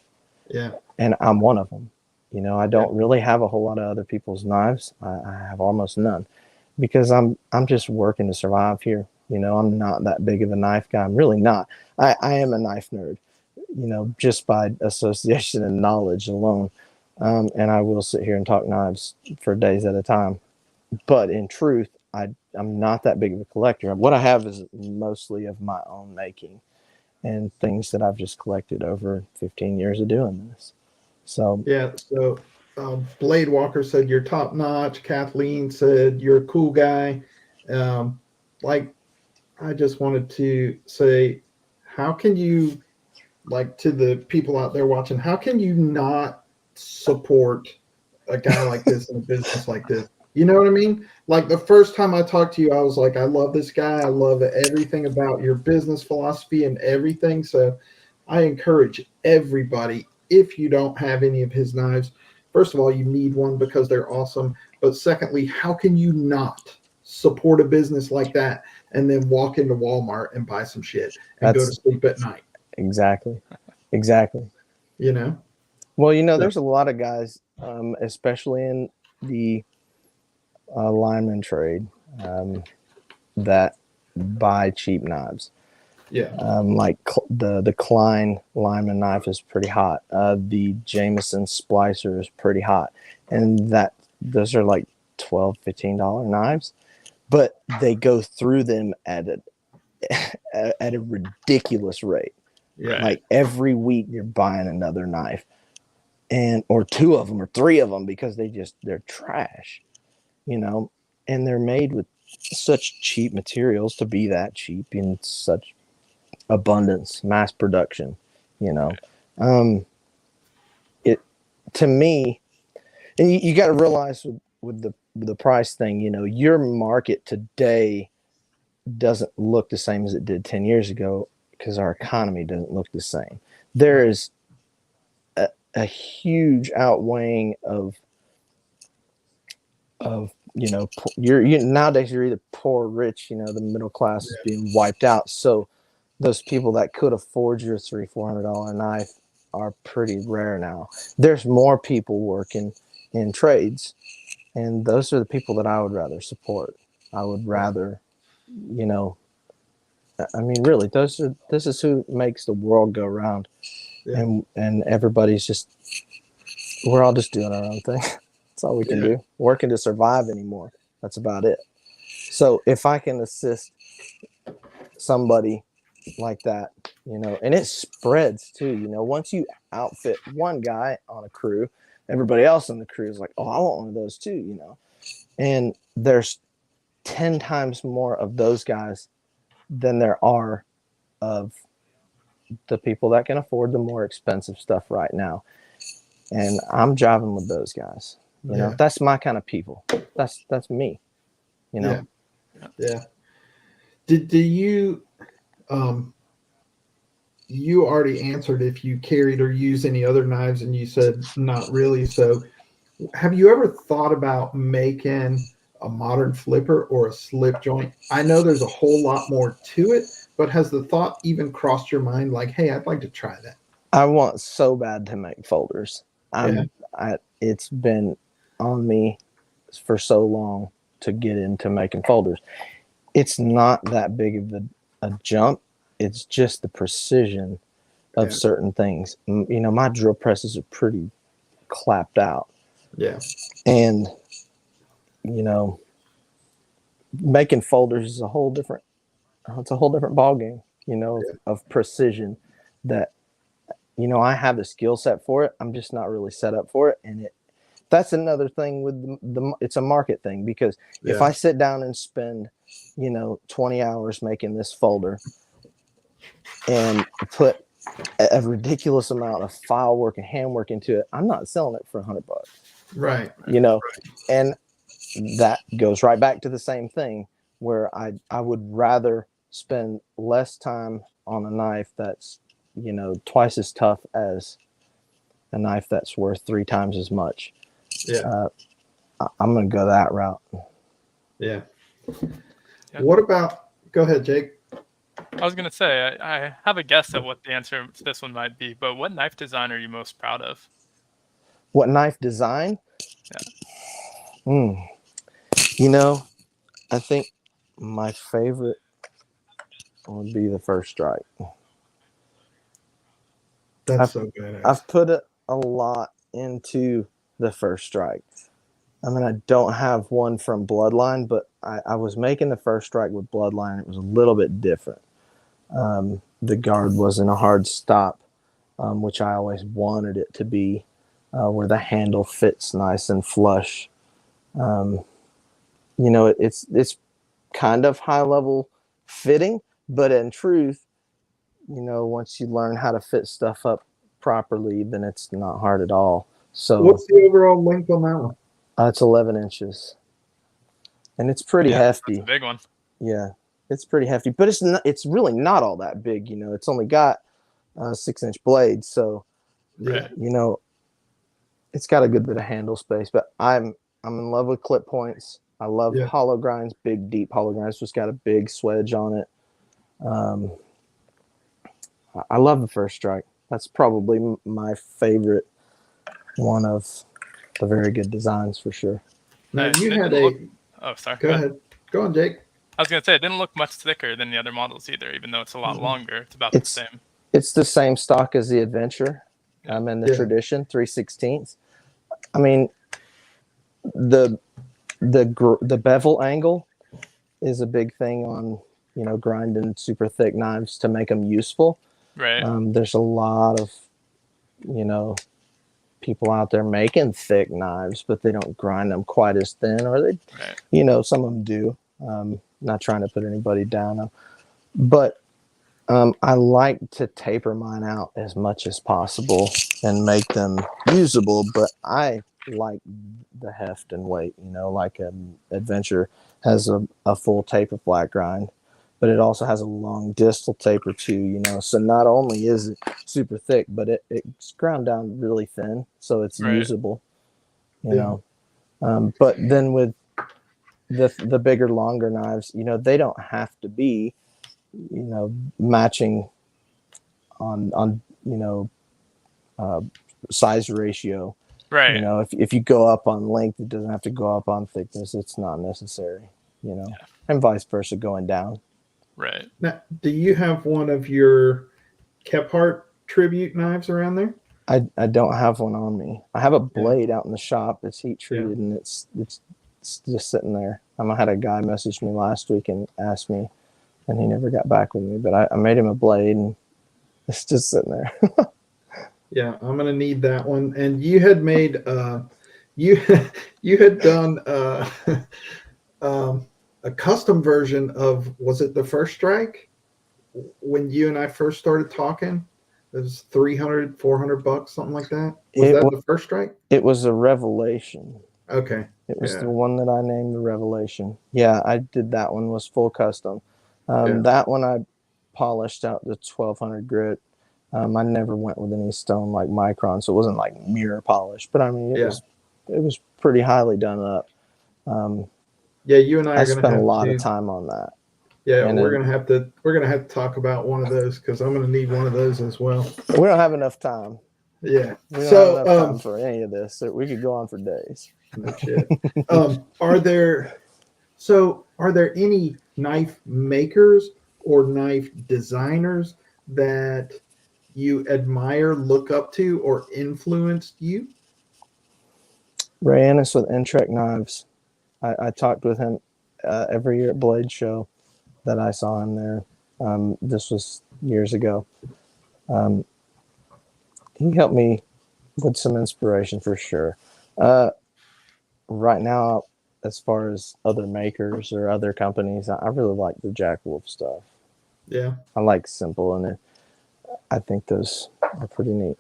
Yeah. And I'm one of them. I don't really have a whole lot of other people's knives. I have almost none, because I'm just working to survive here. You know, I'm not that big of a knife guy. I'm really not. I am a knife nerd, you know, just by association and knowledge alone. And I will sit here and talk knives for days at a time. But in truth, I'm not that big of a collector. What I have is mostly of my own making and things that I've just collected over 15 years of doing this. So yeah. So Blade Walker said you're top notch. Kathleen said you're a cool guy. Like, I just wanted to say, how can you, like, to the people out there watching, how can you not support a guy like this in a business like this? You know what I mean? Like, the first time I talked to you, I was like, I love this guy. I love everything about your business philosophy and everything. So I encourage everybody, if you don't have any of his knives, first of all, you need one because they're awesome. But secondly, how can you not support a business like that and then walk into Walmart and buy some shit and go to sleep at night? Exactly. You know? Well, you know, there's a lot of guys, especially in the lineman trade, that buy cheap knives. Yeah. Like the Klein lineman knife is pretty hot. The Jameson splicer is pretty hot, and those are like $12-15 knives, but they go through them at a ridiculous rate. Yeah. Like every week you're buying another knife, or two of them or three of them, because they're trash, you know, and they're made with such cheap materials to be that cheap in such abundance, mass production, you know. It, to me, and you got to realize with the price thing, you know, your market today doesn't look the same as it did 10 years ago because our economy doesn't look the same. There is a huge outweighing of you know, nowadays you're either poor or rich. You know, the middle class is being wiped out. So those people that could afford your $300-400 knife are pretty rare now. There's more people working in trades, and those are the people that I would rather support. I would rather, you know, I mean, really, this is who makes the world go round. Yeah. And everybody's we're all just doing our own thing. That's all we can do. Working to survive anymore. That's about it. So if I can assist somebody like that, you know, and it spreads too, you know, once you outfit one guy on a crew, everybody else on the crew is like, oh, I want one of those too, you know. And there's 10 times more of those guys than there are of the people that can afford the more expensive stuff right now. And I'm driving with those guys. You know, that's my kind of people. That's me. You know. Yeah. Do you you already answered if you carried or used any other knives, and you said not really. So have you ever thought about making a modern flipper or a slip joint? I know there's a whole lot more to it, but has the thought even crossed your mind, like, hey, I'd like to try that? I want so bad to make folders. It's been on me for so long to get into making folders. It's not that big of a jump. It's just the precision of certain things. You know, my drill presses are pretty clapped out. Yeah. And, you know, making folders is a whole different ball game, you know, of precision that, you know, I have the skill set for it. I'm just not really set up for it. And that's another thing with it's a market thing, because if I sit down and spend, you know, 20 hours making this folder and put a ridiculous amount of file work and hand work into it, I'm not selling it for $100. Right. You know, and that goes right back to the same thing, where I would rather spend less time on a knife that's, you know, twice as tough as a knife that's worth 3 times as much. Yeah. I'm going to go that route. Yeah. What about, go ahead, Jake. I was going to say, I have a guess at what the answer to this one might be, but what knife design are you most proud of? What knife design? Yeah. You know, I think my favorite would be the First Strike. That's so badass. I've put a lot into the First Strike. I mean, I don't have one from Bloodline, but I was making the First Strike with Bloodline. It was a little bit different. The guard wasn't a hard stop, which I always wanted it to be, where the handle fits nice and flush. It's kind of high level fitting, but in truth, once you learn how to fit stuff up properly, then it's not hard at all. So what's the overall length on that one? It's 11 inches, and it's pretty hefty. That's a big one. Yeah, it's pretty hefty, but it's really not all that big. It's only got 6-inch blades, so right. It's got a good bit of handle space. But I'm in love with clip points. I love hollow grinds, big deep hollow grinds. Just got a big swedge on it. I love the First Strike. That's probably my favorite one of the very good designs for sure. Now you had a. Oh, sorry. Go ahead. Go on, Jake. I was gonna say it didn't look much thicker than the other models either, even though it's a lot longer. It's about the same. It's the same stock as the Adventure, and the Tradition 3/16. I mean, the bevel angle is a big thing on grinding super thick knives to make them useful. Right. There's a lot of people out there making thick knives, but they don't grind them quite as thin, or they, some of them do. Not trying to put anybody down, but I like to taper mine out as much as possible and make them usable. But I like the heft and weight. Like an Adventure has a full taper flat grind, but it also has a long distal taper too. So not only is it super thick, but it's ground down really thin, so it's usable. But then with the bigger, longer knives, they don't have to be, matching on size ratio. Right. If you go up on length, it doesn't have to go up on thickness. It's not necessary, and vice versa going down. Right. Now, do you have one of your Kephart tribute knives around there? I don't have one on me. I have a blade out in the shop. It's heat treated and it's just sitting there. I had a guy message me last week and asked me, and he never got back with me. But I made him a blade, and it's just sitting there. Yeah, I'm gonna need that one. And you had made you had done a custom version of, was it the First Strike? When you and I first started talking, it was $300-$400, something like that. Was that the First Strike? It was a Revelation. Okay. It was the one that I named the Revelation. Yeah, I did that one. Was full custom. That one I polished out the 1200 grit. I never went with any stone like micron, so it wasn't like mirror polish. But I mean, it was pretty highly done up. Yeah, you and I spent a lot of time on that. Yeah, and we're gonna have to talk about one of those, because I'm gonna need one of those as well. We don't have enough time. Yeah, we don't have enough time for any of this. So we could go on for days. No shit. Are there any knife makers or knife designers that you admire, look up to, or influenced you? Ray Ennis with Intrek Knives. I talked with him every year at Blade Show that I saw him there. This was years ago. He helped me with some inspiration for sure. Right now, as far as other makers or other companies, I really like the Jack Wolf stuff. Yeah. I like simple, and I think those are pretty neat.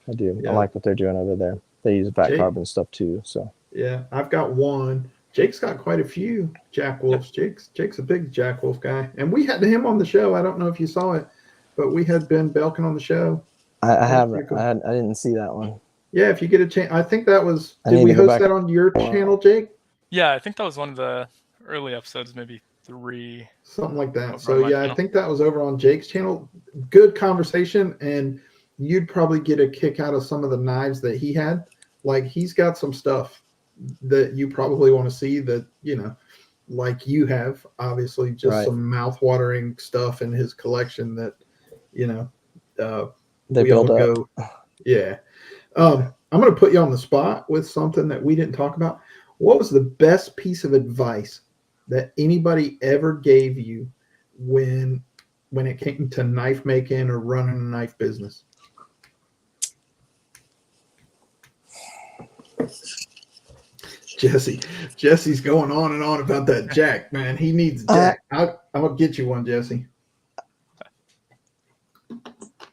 I do. Yeah. I like what they're doing over there. They use back carbon stuff too. So yeah, I've got one. Jake's got quite a few Jack Wolfs. Jake's a big Jack Wolf guy, and we had him on the show. I don't know if you saw it, but we had Ben Belkin on the show. I haven't. Cool. I didn't see that one. Yeah, if you get a chance, I think that was. Did we host that on your channel, Jake? Yeah, I think that was one of the early episodes, maybe 3. Something like that. So yeah, I think that was over on Jake's channel. Good conversation, and you'd probably get a kick out of some of the knives that he had. Like, he's got some stuff that you probably want to see that, like you have, obviously, just some mouth-watering stuff in his collection that, you know, they we build all up. go, yeah. I'm going to put you on the spot with something that we didn't talk about. What was the best piece of advice that anybody ever gave you when it came to knife making or running a knife business? Jesse's going on and on about that jack, man. He needs jack. I'll get you one, Jesse.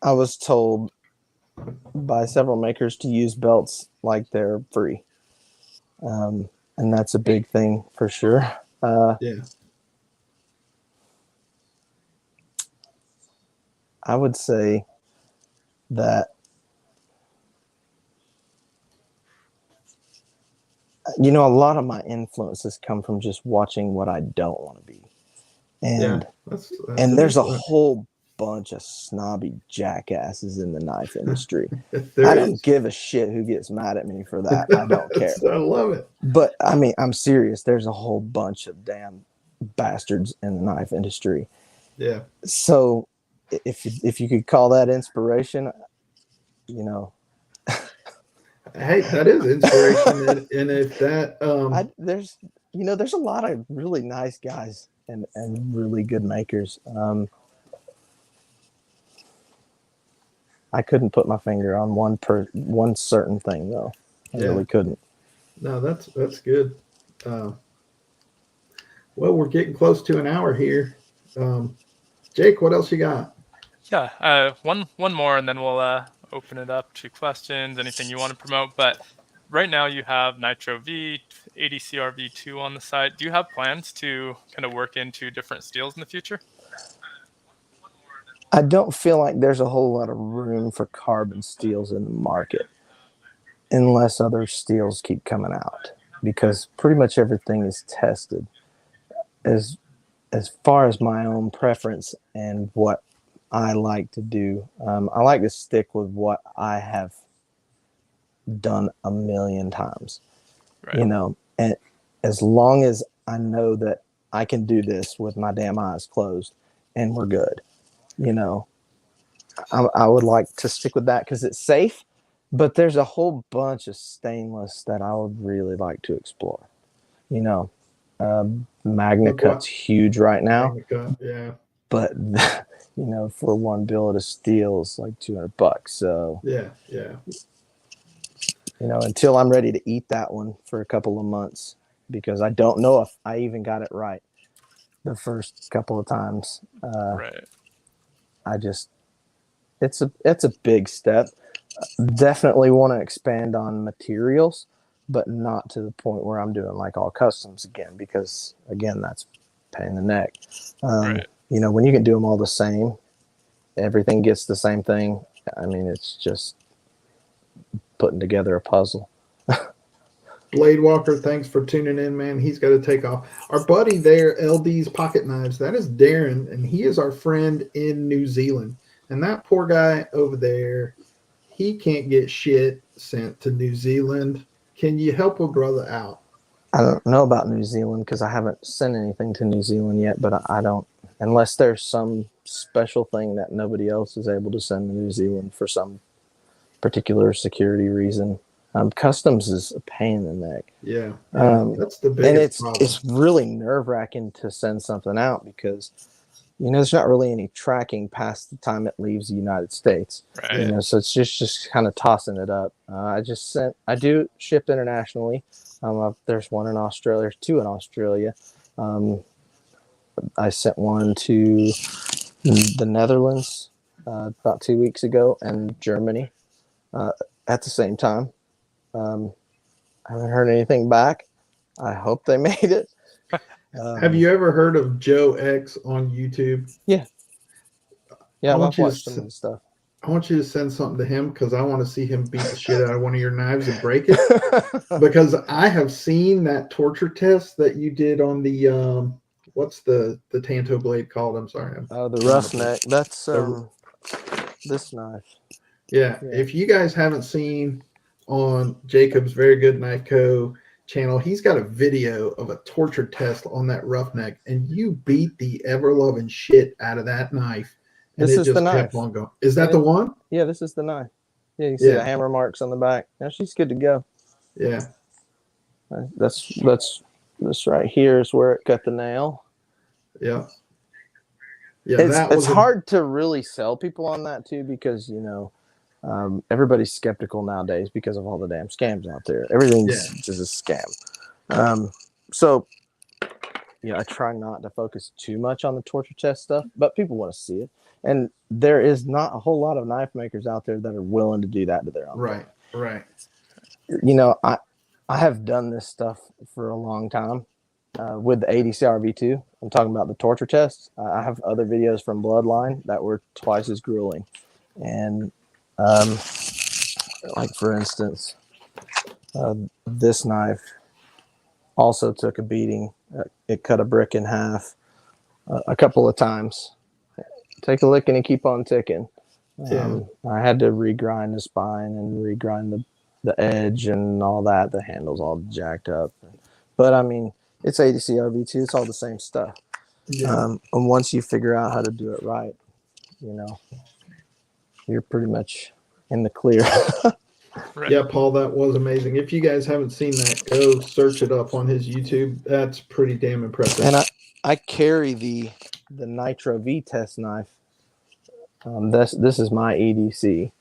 I was told by several makers to use belts like they're free. And that's a big thing for sure. Yeah. I would say that, you know, a lot of my influences come from just watching what I don't want to be. And that's there's a whole bunch of snobby jackasses in the knife industry. I don't give a shit who gets mad at me for that. I don't care. I love it. But I mean, I'm serious. There's a whole bunch of damn bastards in the knife industry. Yeah. So if you could call that inspiration, you know. Hey, that is inspiration. And if that there's a lot of really nice guys and really good makers. I couldn't put my finger on one certain thing though. I really couldn't. No, that's good. Well, we're getting close to an hour here. Jake, what else you got? Yeah, one more, and then we'll open it up to questions, anything you want to promote. But right now you have Nitro V, ADCR V2 on the site. Do you have plans to kind of work into different steels in the future? I don't feel like there's a whole lot of room for carbon steels in the market unless other steels keep coming out, because pretty much everything is tested as far as my own preference and what I like to do. I like to stick with what I have done a million times, you know, and as long as I know that I can do this with my damn eyes closed and we're good, you know, I would like to stick with that because it's safe, but there's a whole bunch of stainless that I would really like to explore, you know. Magna Cut's huge right now. Yeah. But you know, for one billet of steel is like $200. So yeah. You know, until I'm ready to eat that one for a couple of months, because I don't know if I even got it right the first couple of times. I just, it's a big step. Definitely want to expand on materials, but not to the point where I'm doing like all customs again, because again, that's a pain in the neck. You know, when you can do them all the same, everything gets the same thing. I mean, it's just putting together a puzzle. Blade Walker, thanks for tuning in, man. He's got to take off. Our buddy there, LD's Pocket Knives, that is Darren, and he is our friend in New Zealand. And that poor guy over there, he can't get shit sent to New Zealand. Can you help a brother out? I don't know about New Zealand because I haven't sent anything to New Zealand yet, but I don't, unless there's some special thing that nobody else is able to send to New Zealand for some particular security reason. Customs is a pain in the neck. Yeah, that's the biggest problem. It's really nerve-wracking to send something out because, you know, there's not really any tracking past the time it leaves the United States. Right. You know, so it's just kind of tossing it up. I do ship internationally. There's one in Australia, there's two in Australia. I sent one to the Netherlands about 2 weeks ago, and Germany at the same time. I haven't heard anything back. I hope they made it. Have you ever heard of Joe X on YouTube? Yeah, I've watched some of the stuff. I want you to send something to him because I want to see him beat the shit out of one of your knives and break it. Because I have seen that torture test that you did on the what's the Tanto blade called? I'm sorry. The roughneck. That's this knife. Yeah. If you guys haven't seen on Jacob's Very Good Knife Co. channel. He's got a video of a torture test on that roughneck, and you beat the ever loving shit out of that knife. And This it is just the knife. kept on going. Is that the one? Yeah, this is the knife. Yeah, you can see the hammer marks on the back. Now she's good to go. Yeah. That's this right here is where it cut the nail. Yeah. Yeah, it's hard to really sell people on that too, because everybody's skeptical nowadays because of all the damn scams out there. Everything's just a scam. So I try not to focus too much on the torture test stuff, but people want to see it. And there is not a whole lot of knife makers out there that are willing to do that to their own. Right. I have done this stuff for a long time with the ADCR V2. I'm talking about the torture tests. I have other videos from Bloodline that were twice as grueling. And like for instance, this knife also took a beating. It cut a brick in half a couple of times. Take a lick and you keep on ticking. I had to regrind the spine and regrind the edge and all that. The handle's all jacked up. But I mean, it's ADCR V2. It's all the same stuff. And once you figure out how to do it right, you're pretty much in the clear. Right. Yeah, Paul, that was amazing. If you guys haven't seen that, go search it up on his YouTube. That's pretty damn impressive. And I carry the Nitro V test knife. This is my EDC.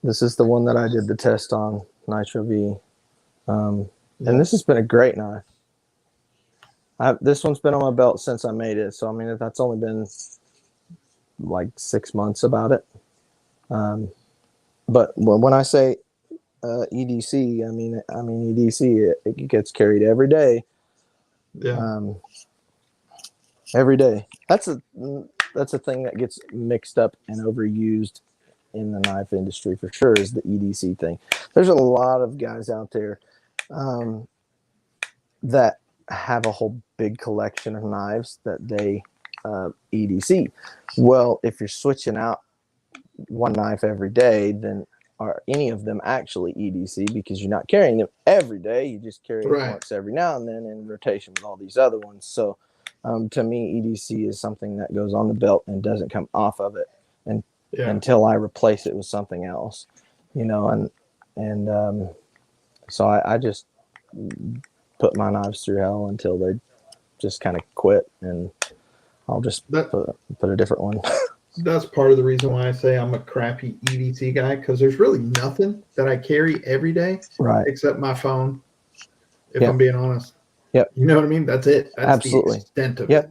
This is the one that I did the test on, Nitro V. And this has been a great knife. This one's been on my belt since I made it. So, I mean, that's only been like 6 months about it. But when I say EDC, I mean EDC. It gets carried every day. Yeah. Every day. That's a thing that gets mixed up and overused in the knife industry for sure, is the EDC thing. There's a lot of guys out there that have a whole big collection of knives that they EDC. Well, if you're switching out one knife every day, then are any of them actually EDC? Because you're not carrying them every day. You just carry it once every now and then in rotation with all these other ones. So to me, EDC is something that goes on the belt and doesn't come off of it until I replace it with something else, and so I just put my knives through hell until they just kind of quit, and I'll just put a different one. That's part of the reason why I say I'm a crappy EDC guy, because there's really nothing that I carry every day except my phone, if I'm being honest. Yep. You know what I mean? That's it. That's absolutely the extent of it.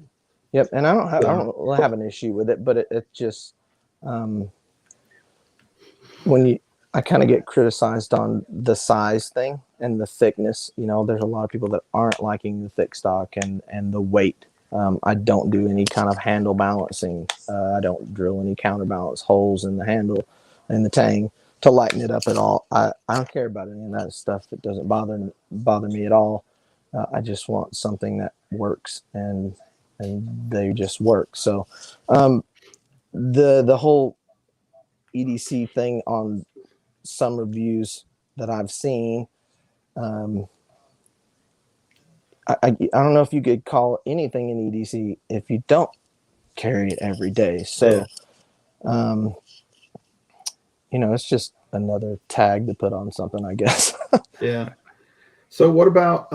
Yep. And I don't have an issue with it, but it just I kind of get criticized on the size thing and the thickness. There's a lot of people that aren't liking the thick stock and the weight. I don't do any kind of handle balancing. I don't drill any counterbalance holes in the handle and the tang to lighten it up at all. I don't care about any of that stuff. It doesn't bother me at all. I just want something that works, and they just work. So the whole EDC thing on some reviews that I've seen, I don't know if you could call anything an EDC if you don't carry it every day. So, it's just another tag to put on something, I guess. Yeah. So what about,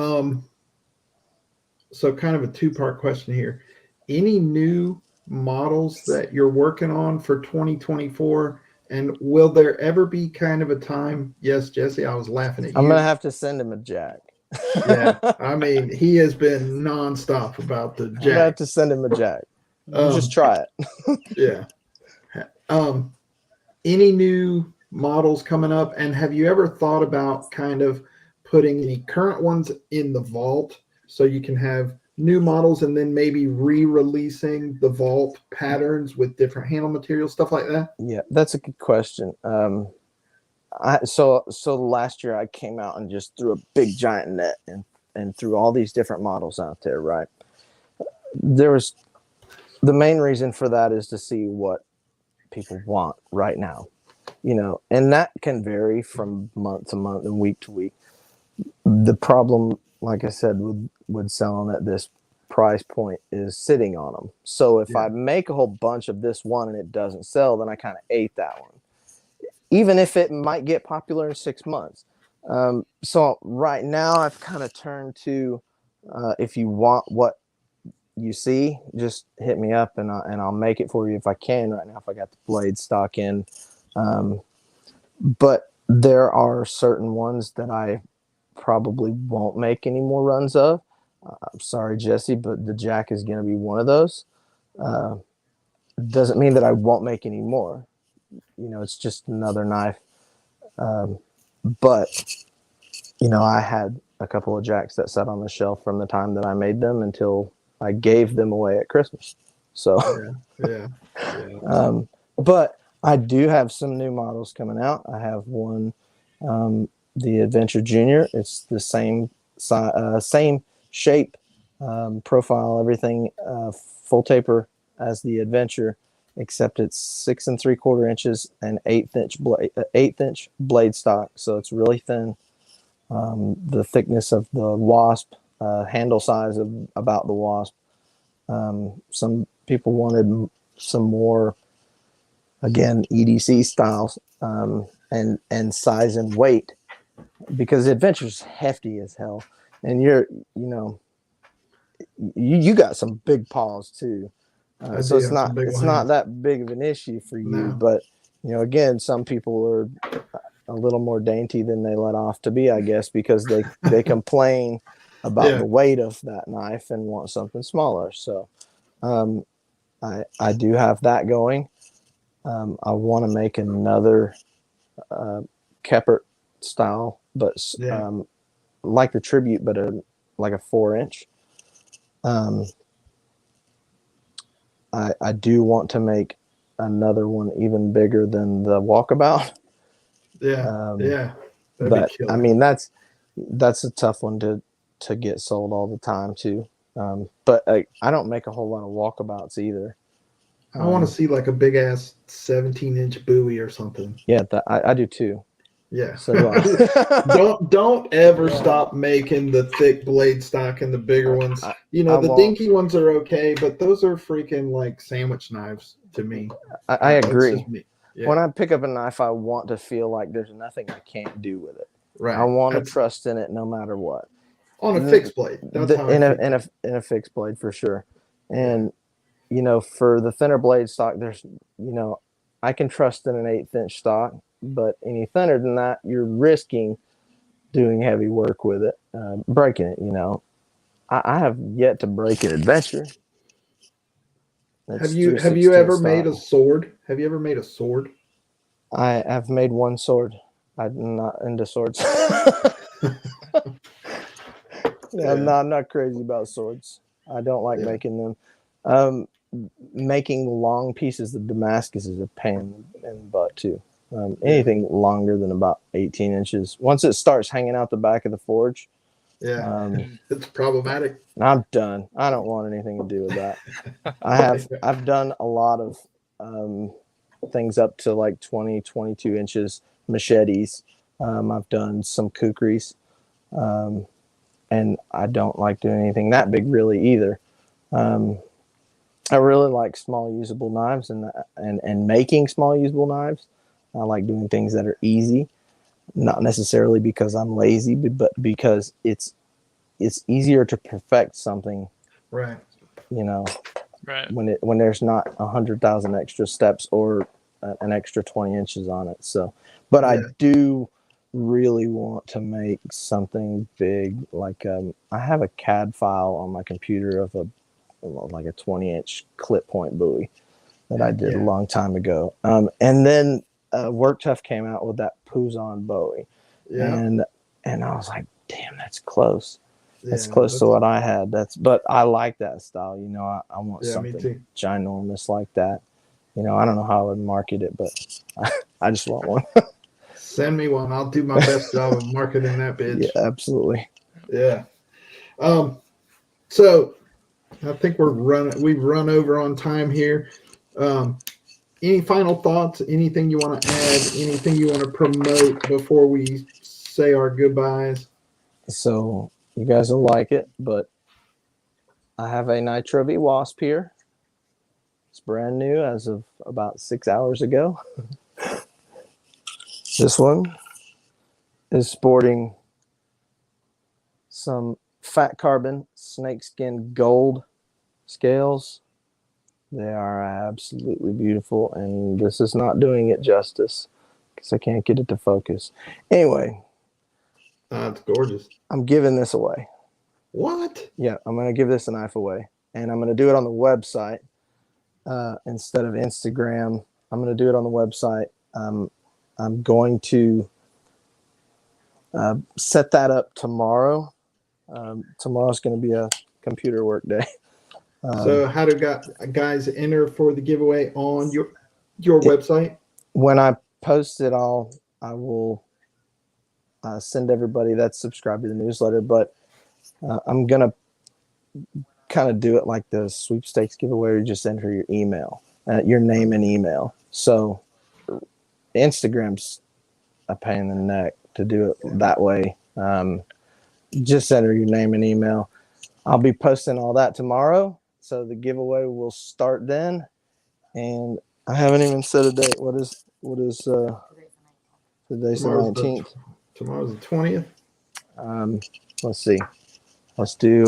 so kind of a two-part question here. Any new models that you're working on for 2024? And will there ever be kind of a time? Yes, Jesse, I was laughing at you. I'm going to have to send him a jack. Yeah, I mean, he has been nonstop about the jack. I'm gonna have to send him a jack. Just try it. Yeah. Any new models coming up? And have you ever thought about kind of putting any current ones in the vault so you can have new models and then maybe re-releasing the vault patterns with different handle materials, stuff like that? Yeah, that's a good question. So last year I came out and just threw a big giant net and threw all these different models out there, right? The main reason for that is to see what people want right now, and that can vary from month to month and week to week. The problem, like I said, with selling at this price point is sitting on them. So if I make a whole bunch of this one and it doesn't sell, then I kind of ate that one, even if it might get popular in 6 months. So right now I've kind of turned to, if you want what you see, just hit me up and I'll make it for you if I can right now, if I got the blade stock in. But there are certain ones that I probably won't make any more runs of. I'm sorry, Jesse, but the Jack is going to be one of those. Doesn't mean that I won't make any more. You know, it's just another knife. But, you know, I had a couple of Jacks that sat on the shelf from the time that I made them until I gave them away at Christmas. So, but I do have some new models coming out. I have one, the Adventure Junior. It's the same size, same shape, profile, everything, full taper as the Adventure, except it's 6 3/4 inches and 1/8 inch blade stock. So it's really thin. The thickness of the Wasp, handle size of about the Wasp. Some people wanted some more, again, EDC styles, and size and weight, because the Adventure's hefty as hell, and you got some big paws too, so it's not that big of an issue for you. No. But again, some people are a little more dainty than they let off to be, I guess, because they complain about the weight of that knife and want something smaller. So I do have that going. I want to make another Keppert style, but like the Tribute, but like a 4-inch. I do want to make another one even bigger than the Walkabout. But I mean, that's a tough one to get sold all the time too. But I don't make a whole lot of Walkabouts either. I want to see like a big ass 17-inch buoy or something. Yeah, I do too. Yeah. So do I. don't ever stop making the thick blade stock and the bigger ones. The dinky ones are okay, but those are freaking like sandwich knives to me. I agree. Yeah. When I pick up a knife, I want to feel like there's nothing I can't do with it. Right. I want to trust in it no matter what. On a fixed blade. In a fixed blade for sure. And for the thinner blade stock, there's I can trust in an 1/8 inch stock, but any thinner than that, you're risking doing heavy work with it, breaking it. I have yet to break an Adventure. Have you ever made a sword? Have you ever made a sword? I have made one sword. I'm not into swords. I'm not crazy about swords. I don't like making them. Making long pieces of Damascus is a pain in the butt too. Anything longer than about 18 inches. Once it starts hanging out the back of the forge, it's problematic. I'm done. I don't want anything to do with that. I've done a lot of things up to like 20, 22 inches machetes. I've done some kukris, and I don't like doing anything that big really either. I really like small usable knives and making small usable knives. I like doing things that are easy, not necessarily because I'm lazy, but because it's easier to perfect something. Right. Right. When there's not 100,000 extra steps or an extra 20 inches on it. So, but I do really want to make something big. Like I have a CAD file on my computer of a 20-inch clip point buoy that I did a long time ago. And then Work Tough came out with that Puzon Bowie. Yeah. And I was like, damn, that's close. That's close to what I had. But I like that style. I want something ginormous like that. I don't know how I would market it, but I just want one. Send me one. I'll do my best job of marketing that bitch. Yeah, absolutely. Yeah. So I think we've run over on time here. Any final thoughts? Anything you want to add? Anything you want to promote before we say our goodbyes? So you guys will like it, but I have a Nitro V Wasp here. It's brand new as of about 6 hours ago. This one is sporting some fat carbon snakeskin gold scales. They are absolutely beautiful, and this is not doing it justice because I can't get it to focus. Anyway, it's gorgeous. I'm giving this away. What? Yeah, I'm going to give this a knife away, and I'm going to do it on the website instead of Instagram. I'm going to do it on the website. I'm going to set that up tomorrow. Tomorrow's going to be a computer work day. So how do guys enter for the giveaway on your website? When I post it, I will send everybody that's subscribed to the newsletter, but I'm going to kind of do it like the sweepstakes giveaway where you just enter your email, your name and email. So Instagram's a pain in the neck to do it that way. Just enter your name and email. I'll be posting all that tomorrow. So the giveaway will start then. And I haven't even set a date. What is today's the 19th? Tomorrow's the 20th. Let's see. Let's do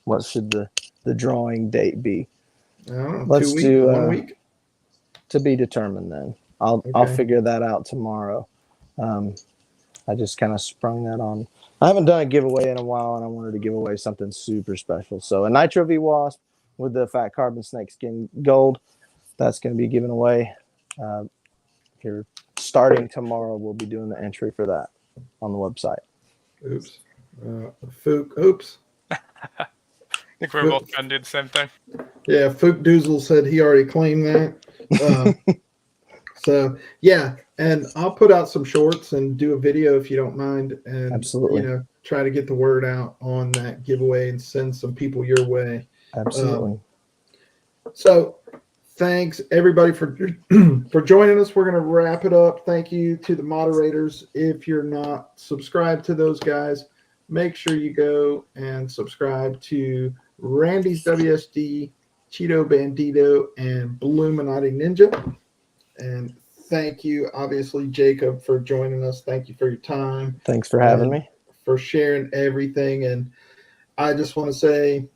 what should the drawing date be? I don't know, Let's 2 weeks, do 1 week. To be determined then. I'll figure that out tomorrow. I just kind of sprung that on. I haven't done a giveaway in a while, and I wanted to give away something super special. So a Nitro V Wasp with the fat carbon snakeskin gold, that's going to be given away. Here, starting tomorrow, we'll be doing the entry for that on the website. Oops. Oops. I think we're both trying to do the same thing. Yeah, Fook Doozle said he already claimed that. So yeah, and I'll put out some shorts and do a video if you don't mind, and Absolutely. try to get the word out on that giveaway and send some people your way. Absolutely. So thanks everybody for joining us. We're going to wrap it up. Thank you to the moderators. If you're not subscribed to those guys, make sure you go and subscribe to Randy's WSD, Cheeto Bandito, and Bluminati Ninja. And thank you, obviously, Jacob, for joining us. Thank you for your time. Thanks for having me. For sharing everything. And I just want to say,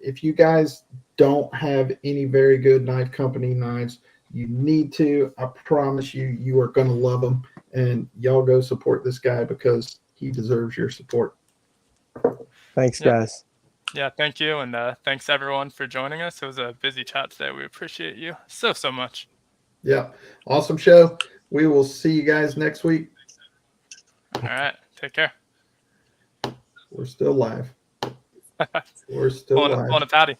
if you guys don't have any very good knife company knives, you need to. I promise you are going to love them. And y'all go support this guy because he deserves your support. Thanks, guys. Yeah, thank you. And thanks, everyone, for joining us. It was a busy chat today. We appreciate you so much. Yeah. Awesome show. We will see you guys next week. All right. Take care. We're still live. We're still live. On a patty.